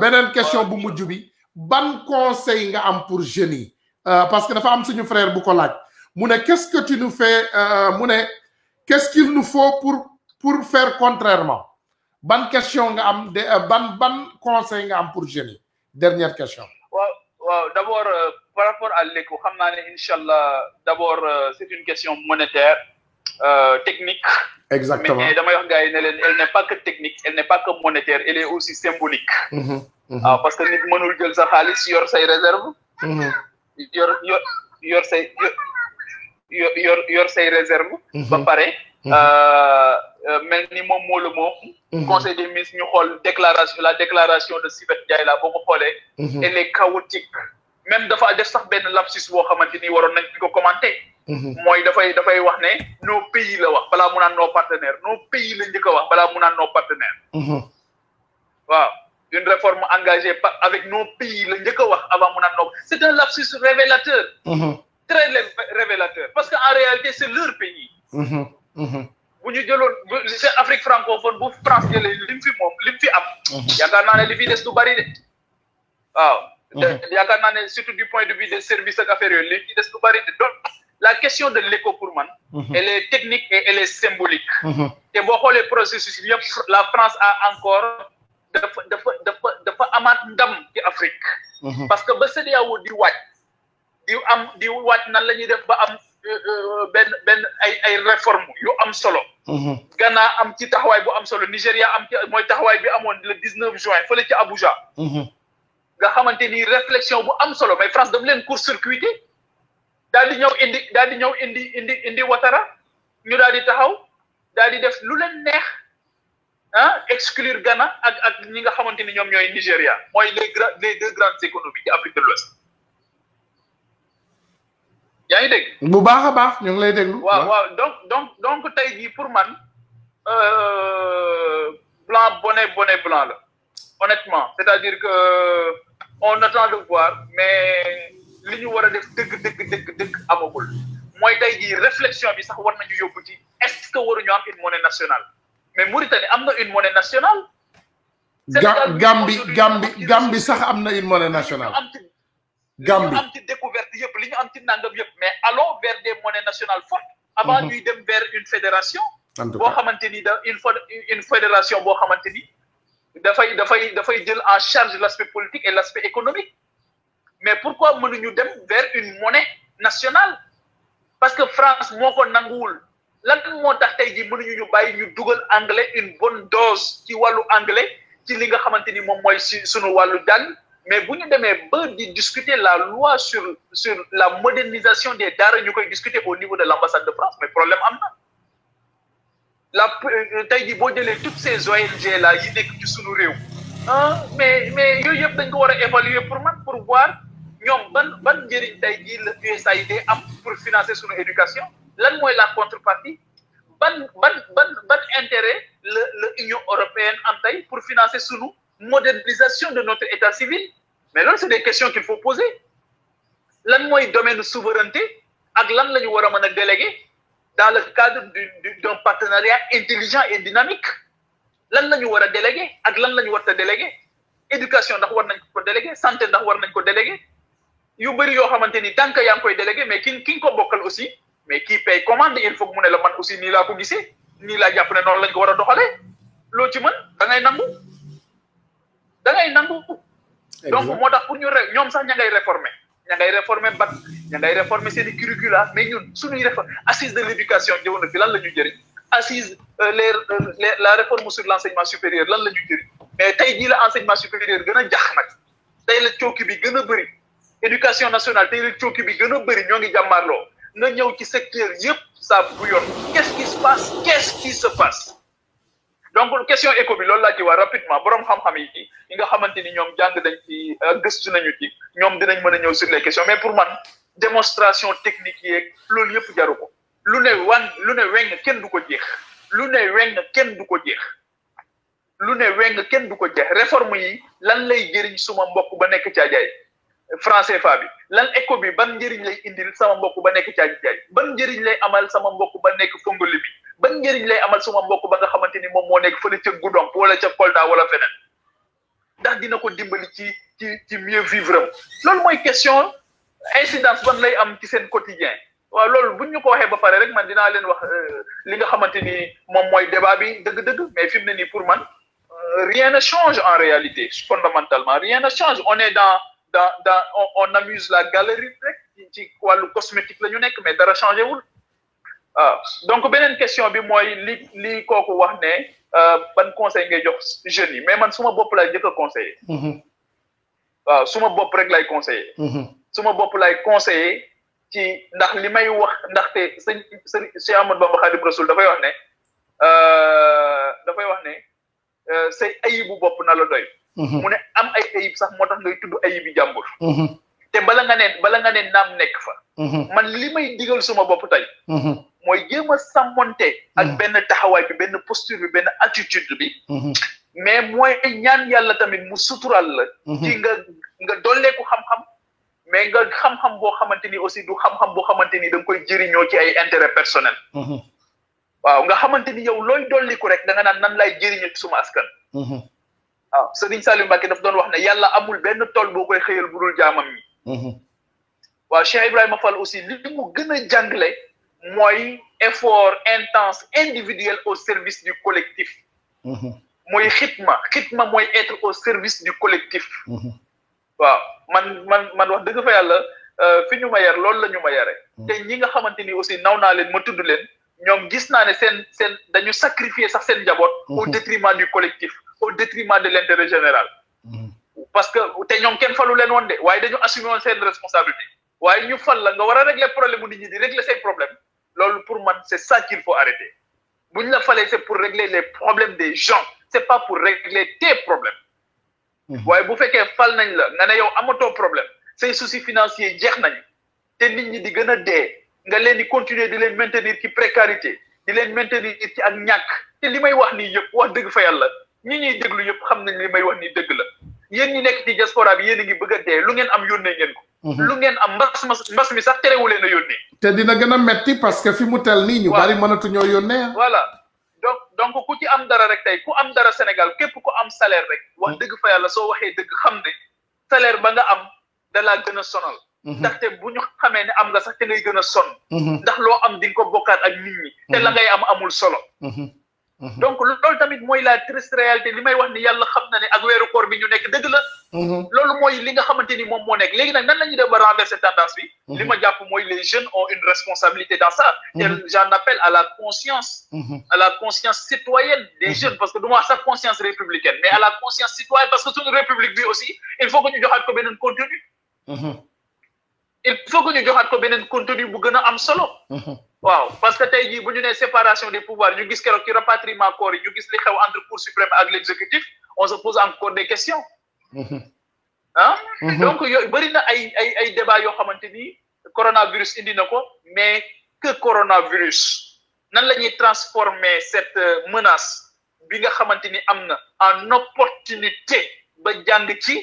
beneen question bu mujj bi ban conseil nga am pour jeunes yi parce que dafa am suñu frère bu ko laaj mu ne qu'est-ce que tu nous fais mu ne qu'est-ce qu'il nous faut pour faire contrairement ban question nga am ban conseil nga am pour jeunes yi dernière question. waaw d'abord par rapport à l'écho xam naa ne inchallah d'abord c'est une question monétaire technique. Exactement. Mais damay wax gars yi ne leen elle n'est pas que technique elle n'est pas que monétaire elle est aussi symbolique. Parce que nit mënul jël sa xaalis yor say réserve yor say réserve ba pare mel ni moom moo la moom conseil des ministres ñu xool la déclaration de Sibeth Ndiaye la boo ko xoolee elle est chaotique même dafa def sax benn lapsus boo xamante ni waroon nañ ko commenter mooy dafay wax ne nos pays la wax balaa mu naan nos partenaires nos pays la njëkk a wax balaa mu naan nos partenaires waaw une réforme engagée avec nos pays la njëkk a wax avant mu naan nos c'est un lapsus révélateur très révélateur parce que en réalité c'est leur pays bu ñu jëloon c'est Afrique francophone bu France jëlee lim fi am yaakaar naa ne li fi des du bari de waaw yaakaar naa ne surtout du point de vue des services ak affaires yooyu li fi des du bari de donc la question de l'écho pour man elle est technique et elle est symbolique te boo xoolee processus yëpp la France a encore dafa amaat ndam ci Afrique parce que ba CEDEAO di wàcc nan la ñuy def ba am benn ay réforme yu am solo Ghana am ci taxawaay bu am solo Nigéria am ci mooy taxawaay bi amoon le 19 juin fële ci Abuja nga xamante ni réflexion bu am solo mais France daf leen court-circuité daal di ñëw indi Ouattara ñu daal di taxaw daal di def lu leen neex exclure Ghana ak ñi nga xamante ni ñoom ñooy Nigéria mooy les deux grandes économies ci Afrique de l'Ouest yaa ngi dégg bu baax a baax ñu ngi lay déglu waaw donc tey jii pour man bonnet blanc la honnêtement c'est-à-dire que on attend de voir mais li ñu war a def dëgg amagul mooy tey jii réflexion bi sax war nañu yóbbu ci est-ce que waruñu am une monnaie nationale mais Mauritanie am na une monnaie nationale Gambie sax am na une monnaie nationale Gambie am ci découverte yëpp li ñu am ci nangam yëpp mais allons vers des monnaies nationales fortes avant ñuy dem vers une fédération boo xamante ni une fédération boo xamante ni dafay jël en charge l'aspect politique et l'aspect économique mais pourquoi mënuñu dem vers une monnaie nationale parce que France moo ko nanguwul lan moo tax tey jii mënuñu ñu bàyyi ñu dugal anglais une bonne dose ci wàllu anglais ci li nga xamante ni moom mooy si sunu wàllu jàng mais bu ñu demee ba di discuter la loi sur la modernisation des daara ñu koy discuter au niveau de l'ambassade de France mais problème am na tey jii boo jëlee toutes ces ONG là yi nekk ci sunu réew mais yooyu yëpp dañ ko war a évaluer pour voir ñoom ban njëriñ tey jii la USAID am pour financer sunu éducation lan mooy la contrepartie ban intérêt la Union européenne am tey pour financer sunu modernisation de notre état civil mais loolu c'est des questions qu'il faut poser lan mooy domaine souveraineté ak lan la ñu war a mën a déléguer dans le cadre d'un partenariat intelligent et dynamique lan la ñu war a déléguer ak lan la ñu war a déléguer éducation ndax war nañ ko déléguer santé ndax war nañ ko déléguer yu bëri yoo xamante ni tant que yaa ngi koy déléguer mais ki nga ko bokkal aussi mais qui paye commande il faut que mu ne la man aussi nii laa ko gisee nii laa jàpp ne noonu lañ ko war a doxalee loo ci mën da ngay nangu donc moo tax pour ñu ñoom sax ña ngay réformer bac ña ngay réformer seen i curricula mais ñun suñuy assise de l'éducation jëwoon na fi lan la ñu jëriñ assise la réforme sur l'enseignement supérieur lan la ñu jëriñ mais tey jii la enseignement supérieur gën a jax nag tey la cooki bi gën a bëri éducation nationale tey la cooki bi gën a bëri ñoo ngi jàmmaarloo nga ñëw ci secteur yëpp ça bouillonne qu'est-ce qui se passe donc question éco bi loolu laa ci wax rapidement borom xam-xam yi nga xamante ni ñoom jàng dañ ci gëstu nañu ci ñoom dinañ mën a ñëw sur les questions mais pour man démonstration technique yeeg loolu yëpp jaru ko lu ne weng kenn du ko jeex réforme yi lan lay jëriñ suma mbokk ba nekk caajaay français fa bi lan éco bi ban njëriñ lay indil sama mbokk ba nekk caajaay ban njëriñ lay amal sama mbokk ba nekk Fongoli bi ban njëriñ lay amal suma mbokk ba nga xamante ni moom moo nekk fële ca Goudomp wala ca Kolda wala feneen ndax dina ko dimbali ci mieux vivre am loolu mooy question incidence ban lay am ci seen quotidien waaw loolu buñ ñu ko waxee ba pare rek man dinaa leen wax li nga xamante ni moom mooy débat bi dëgg-dëgg mais fi mu ne nii pour man rien ne change en réalité fondamentalement rien ne change on est on amuse la galerie rek ci wàllu cosmétique la ñu nekk mais dara changé wul waaw donc beneen question bi mooy li kooku wax ne ban conseil ngay jox jeunes yi mais man suma bopp laay jëkk a conseiller waaw suma bopp rek lay conseiller suma bopp lay conseiller ci ndax li may wax ndaxte sëñ Cheikh Ahmadou Bamba Khadim Rasoul dafay wax ne say ayibu bopp na la doy mu ne am ay ayib sax moo tax ngay tudd ayibi jàmbur te bala nga ne naam nekk fa man li may digal suma bopp tey mooy jéem a sàmmonte ak benn taxawaay bi benn posture bi benn attitude bi mais mooy ñaan yàlla tamit mu sutural la ci nga dolleeku xam-xam mais nga xam-xam boo xamante ni aussi du xam-xam boo xamante ni da nga koy jëriñoo ci ay intérêt personnel waaw nga xamante ni yow looy dolliku rek da nga naan nan lay jëriñoo suma askan waaw Serigne Saliou Mbacké daf doon wax ne yàlla amul benn tool boo koy xëyal bu dul jaamam ñi waaw Cheikh Ibrahima Fall aussi li mu gën a jàngale mooy effort intense individuel au service du collectif mooy xitma mooy être au service du collectif waaw man wax dëgg fa yàlla fi ñu ma yar loolu la ñu ma yare te ñi nga xamante ni aussi naw naa leen ma tudd leen ñoom gis naa ne seen dañu sacrifier sax seen njaboot au détriment du collectif au détriment de l'intérêt général parce que te ñoom kenn falu leen woon de waaye dañu assumer woon seen responsabilité waaye ñu fal la nga war a régler problème mu nit ñi di régler say problèmes loolu pour man c'est ça qu'il faut arrêter buñ la falee c'est pour régler les problèmes des gens c'est pas pour régler tes problèmes waaye bu fekkee fal nañ la nga ne yow amatoo problème say soucis financiers jeex nañu te nit ñi di gën a dee nga leen di continuer di leen maintenir ci précarité di leen maintenir ci ak ñàkk te li may wax nii yëpp wax dëgg fa yàlla ñi ñuy déglu yëpp xam nañ li may wax nii dëgg la yéen ñi nekk ci diaspora bi yéen a ngi bëgg a dee lu ngeen am yónnee ngeen ko lu ngeen am mbas mi sax terewu leen a yónnee te dina gën a metti parce que fi mu tel nii ñu bari mënatuñoo yónnee voilà donc ku ci am dara rek tey ku am dara Sénégal képp ku am salaire rek wax dëgg fa yàlla soo waxee dëgg xam ne salaire ba nga am da laa gën a sonal ndaxte bu ñu xamee ne am nga sax te ngay gën a sonn ndax loo am di nga ko bokkaat ak nit ñi te la ngay am amul solo donc loolu tamit mooy la triste réalité li may wax ni yàlla xam na ne ak weeru koor bi ñu nekk dëgg la loolu mooy li nga xamante ni moom moo nekk léegi nag nan la ñuy def ba renverser tendance bi li ma jàpp mooy les jeunes ont une responsabilité dans ça et j'en appelle à la conscience citoyenne des jeunes parce que du ma wax sax conscience républicaine mais à la conscience citoyenne parce que suñu république bi aussi il faut que ñu joxaat ko beneen contenu bu gën a am solo waaw parce que tey jii bu ñu nee séparation des pouvoirs ñu gis keroog ci rapatriement corps yi ñu gis li xew entre cour suprême ak l'exécutif on se pose encore des questions ah donc yooyu bëri na ay débat yoo xamante ni coronavirus indi na ko mais que coronavirus nan la ñuy transformer cette menace bi nga xamante ni am na en opportunité ba jàng ci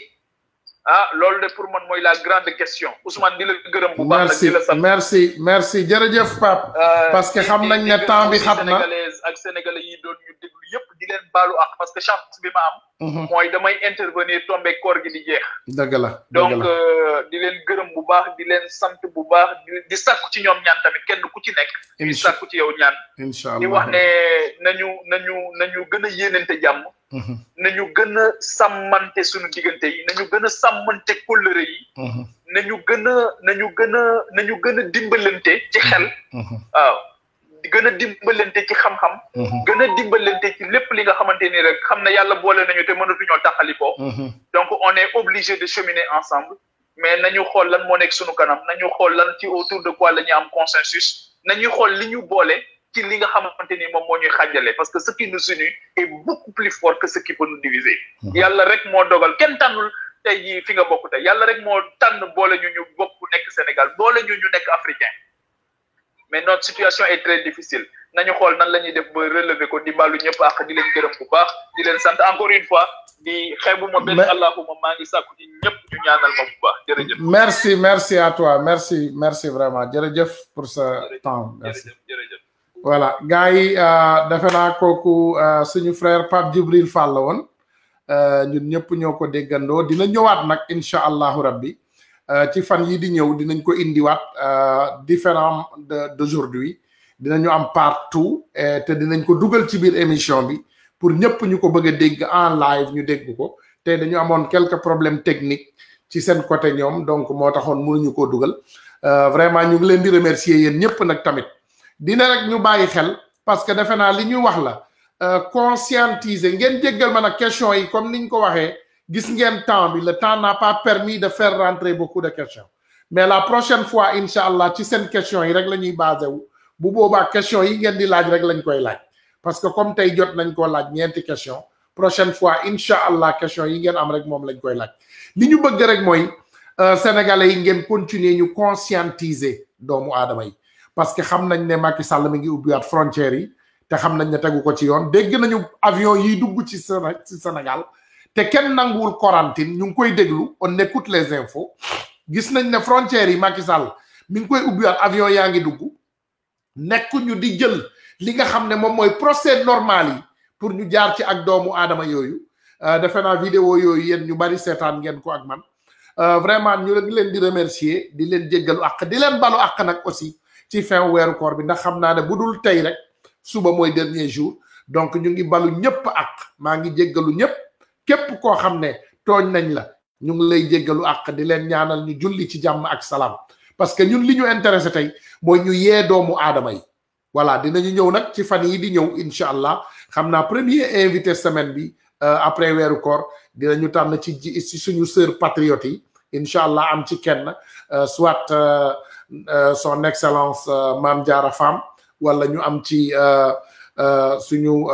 loolu de pour man mooy la grande question Ousmane di la gërëm bu baax di la sant merci jërëjëf Pape parce que xam nañ ne temps bi xat na ak sénégalais yi doon ñu déglu yëpp di leen baalu ak parce que chance bi ma am mooy damay intervenir tombé koor gi di jeex dëgg la donc di leen gërëm bu baax di leen sant bu baax di sàkku ci ñoom ñaan tamit kenn ku ci nekk di sàkku ci yow ñaan inshallah di wax ne nañu gën a yéenante jàmm nañu gën a sàmmante suñu diggante yi nañu gën a sàmmante kóllëre yi nañu gën a dimbalante ci xel waaw gën a dimbalante ci xam-xam gën a dimbalante ci lépp li nga xamante ni rek xam ne yàlla boole nañu te mënatuñoo taxalikoo donc on est obligé de cheminer ensemble mais nañu xool lan moo nekk suñu kanam nañu xool lan ci autour de quoi la ñuy am consensus nañuy xool li ñu boole ci li nga xamante ni moom moo ñuy xàjjale parce que ce qui nous unit est beaucoup plus fort que ce qui peut nous diviser yàlla rek moo dogal kenn tànnul tey jii fi nga bokk tey yàlla rek moo tànn boole ñu bokk nekk Sénégal boole ñu nekk africain mais notre situation est très difficile nañu xool nan la ñuy def ba relever ko di baalu ñëpp ak di leen gërëm bu baax di leen sant encore une fois di xeebuma benn allahuma maa ngi sàkku ci ñëpp ñu ñaanal ma bu baax jërëjëf merci à toi merci vraiment jërëjëf pour ce temps merci jërëjëf voilà gars yi defe naa kooku suñu frère Pape Djibril Fall la woon ñun ñëpp ñoo ko déggandoo dina ñëwaat nag incha allahu rabbi ci fan yi di ñëw dinañ ko indiwaat différent d'aujourd'hui dinañu am partout te dinañ ko dugal ci biir émission bi pour ñëpp ñu ko bëgg a dégg en live ñu dégg ko te dañu amoon quelques problèmes techniques ci seen côté ñoom donc moo taxoon mënuñu koo dugal vraiment ñu ngi leen di remercier yéen ñëpp nag tamit dina rek ñu bàyyi xel parce que defe naa li ñuy wax la conscientiser ngeen jéggal ma nag question yi comme niñ ko waxee gis ngeen temps bi le temps n'a pas permis de faire rentrer beaucoup de questions mais la prochaine fois incha allah ci seen question yi rek la ñuy basé wu bu boobaa question yi ngeen di laaj rek lañ koy laaj parce que comme tey jot nañ koo laaj ñeenti question prochaine fois incha allah question yi ngeen am rek moom lañ koy laaj li ñu bëgg rek mooy sénégalais yi ngeen continuer ñu conscientiser doomu aadama yi parce que xam nañ ne Macky Sall mi ngi ubbiwaat frontières yi te xam nañ ne tegu ko ci yoon dégg nañu avion yiy dugg ci Sénégal te kenn nanguwul quarantaine ñu ngi koy déglu on écoute les infos gis nañ ne frontières yi Macky Sall mi ngi koy ubbiwaat avion yaa ngi dugg nekkuñu di jël li nga xam ne moom mooy procès normal yi pour ñu jaar ci ak doomu aadama yooyu defe naa vidéo yooyu yéen ñu bari seetaan ngeen ko ak man vraiment ñu leen di remercier di leen jéggalu ak di leen balu ak nag aussi ci fin weeru koor bi ndax xam naa ne bu dul tey rek suba mooy dernier jour donc ñu ngi balu ñëpp ak maa ngi jéggalu ñëpp képp koo xam ne tooñ nañ la ñu ngi lay jéggalu ak di leen ñaanal ñu julli ci jàmm ak salaam parce que ñun li ñu intéressé tey mooy ñu yee doomu aadama yi voilà dinañu ñëw nag ci fan yi di ñëw incha allah xam naa premier invité semaine bi après weeru koor dinañu tànn ci suñu sœur patriote yi incha allah am ci kenn soit son excellence Mame Diarra Fam wala ñu am ci suñu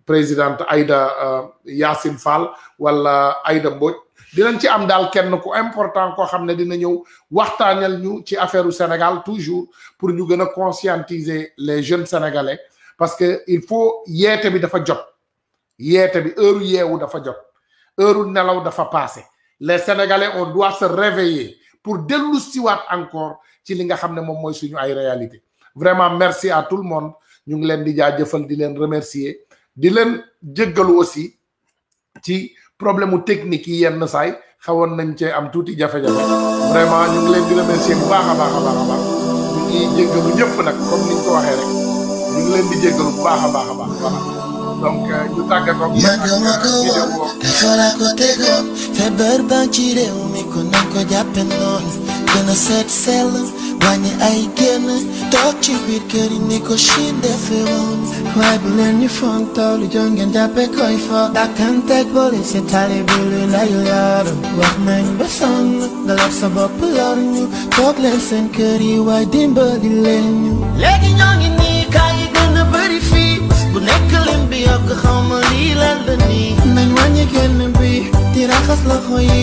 présidente Aïda Yacine Fall wala Aïda Mbodj dinañ ci am daal kenn ku important koo xam ne dina ñëw waxtaanal ñu ci affaire u Sénégal toujours pour ñu gën a conscientiser les jeunes sénégalais parce que il faut yeete bi dafa jot yeete bi heure yeewu dafa jot heure nelaw dafa passé les sénégalais on doit se réveiller pour dellu siwaat encore ci li nga xam ne moom mooy suñu ay réalité vraiment merci à tout le monde ñu ngi leen di jaajëfal di leen remercier di leen jéggalu aussi ci problème technique yi yenn saay xawoon nañ cee am tuuti jafe-jafe vraiment ñu ngi leen di remercier bu baax a baax a baax a baax ñu ngi jéggalu ñëpp nag comme niñ ko waxee rek ñu ngi leen di jéggalu bu baax a baax a baax voilà donc ñu tàggatoo ak vidéo defala ko tegoon feebar baa ci réew mi ko nañ ko jàppe noonu gën a seet sell wàññi ay génn toog ci biir kër yi ni ko Chine defee woon waaye bu leen ñu fontaw lu jox ngeen jàppe koy fo dàkkanteeg boole si tali bi lu lay lor wax nañ ba sonn nga lor sa bopp lor ñu toog leen seen kër yi waaye dimbali leen ñu léegi ñoo ngi nii kaa yi gën a bëri fii bu nekk lim bi yokk xaw ma lii lan la nii nañ wàññi génn bi di raxas loxo yi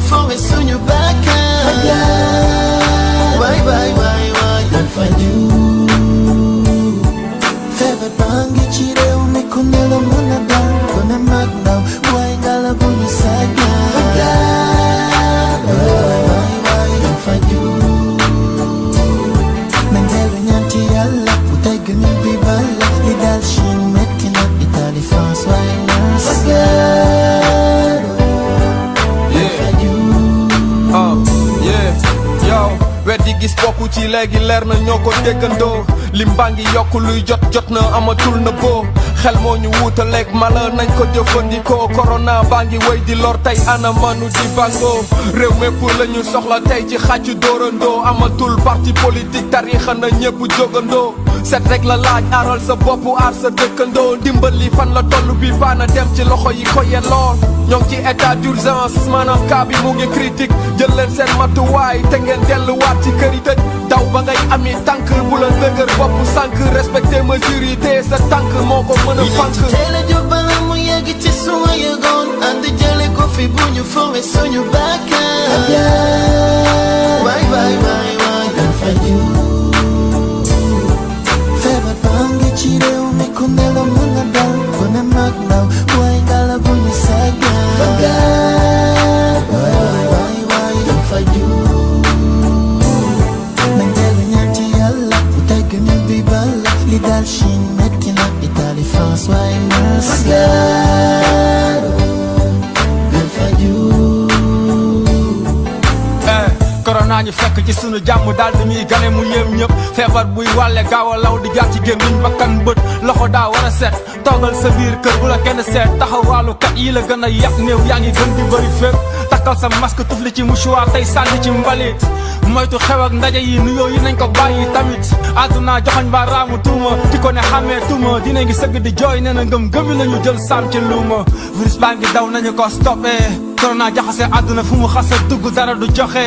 fowe suñu bakkan waay waay waay waay dañ faju feebar baa ngi ci réew mi ku ne la mën a dal ku ne mag ndaw waaye ngala bu ñu sàggan waay waay dañ faju nañ dellu ñaan ci yàlla bu tegg ñu bi balla li dal Chine metti na Italie France waaye nurse weddi gis bokku ci léegi leer na ñoo ko déggandoo lim baa ngi yokk luy jot na amatul na boo xel moo ñu wuutaleeg mala nañ ko jëfandikoo corona baa ngi wéy di lor tey ana manu di bangoo réew mépp la ñu soxla tey ci xàccu dóorandoo amatul parti politique tarixa na ñépp jógandoo set rek la laaj aaral sa bopp aar sa dëkkandoo dimbali fan la toll bi baana dem ci loxo yi ko yelloo ñoo ngi ci état d'urgence maanaam cas bi mu ngi critique jël leen seen matuwaay te ngeen delluwaat ci kër yi tëj daw ba ngay ami tànk bu la dëgër bopp sànk respecté mesures yi te sa tànk moo ko mën a fànk teel a jóg bala mu yegg ci suma yëgoon ànd jële ko fi bu ñu fowe suñu bakkan waay waay waay waay dañ faju feebar baa ngi ci réew mi ku ne la mën a dal ku ne mag ndaw waaye ngala bu ñu sàggan waay waay waay dañ faju nañ dellu ñaan ci yàlla bu tegg ñu bi balla li dal Chine metti na Italie France waaye nurse dañ faju corona ñu fekk ci sunu jàmm daal dañuy gane mu yéem ñëpp feebar buy wàlle gaaw a law di jaar ci gémmiñ bakkan bët loxo daa war a set toogal sa biir kër bu la kenn seet taxawaalu kat yi la gën a yàq néew yaa ngi gën di bëri fépp takkal sa masque tufli ci mouchoir tey sànni ci mbalit moytu xew ak ndaje yi nuyoo yi nañ ko bàyyi tamit àdduna joxoñ ba raamu tuuma di ko ne xamee tuuma dina ngi sëgg di jooy nee na ngëm-ngëmi la ñu jël saam ci luuma virus baa ngi daw nañu ko stoppé corona jaxase àdduna fu mu xasa dugg dara du joxe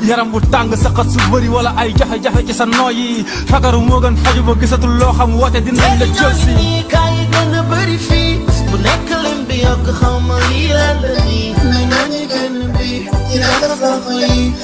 yaram bu tàng saqat su bëri wala ay jafe-jafe ci sa nooy yi fagaru moo gën faju ba gisatul loo xam woote dinañ la jël si kaay yi gën a bëri fii bu nekk leen bi yokk xaw ma lii lan la nii nañu gën bi ci raxas loxo yi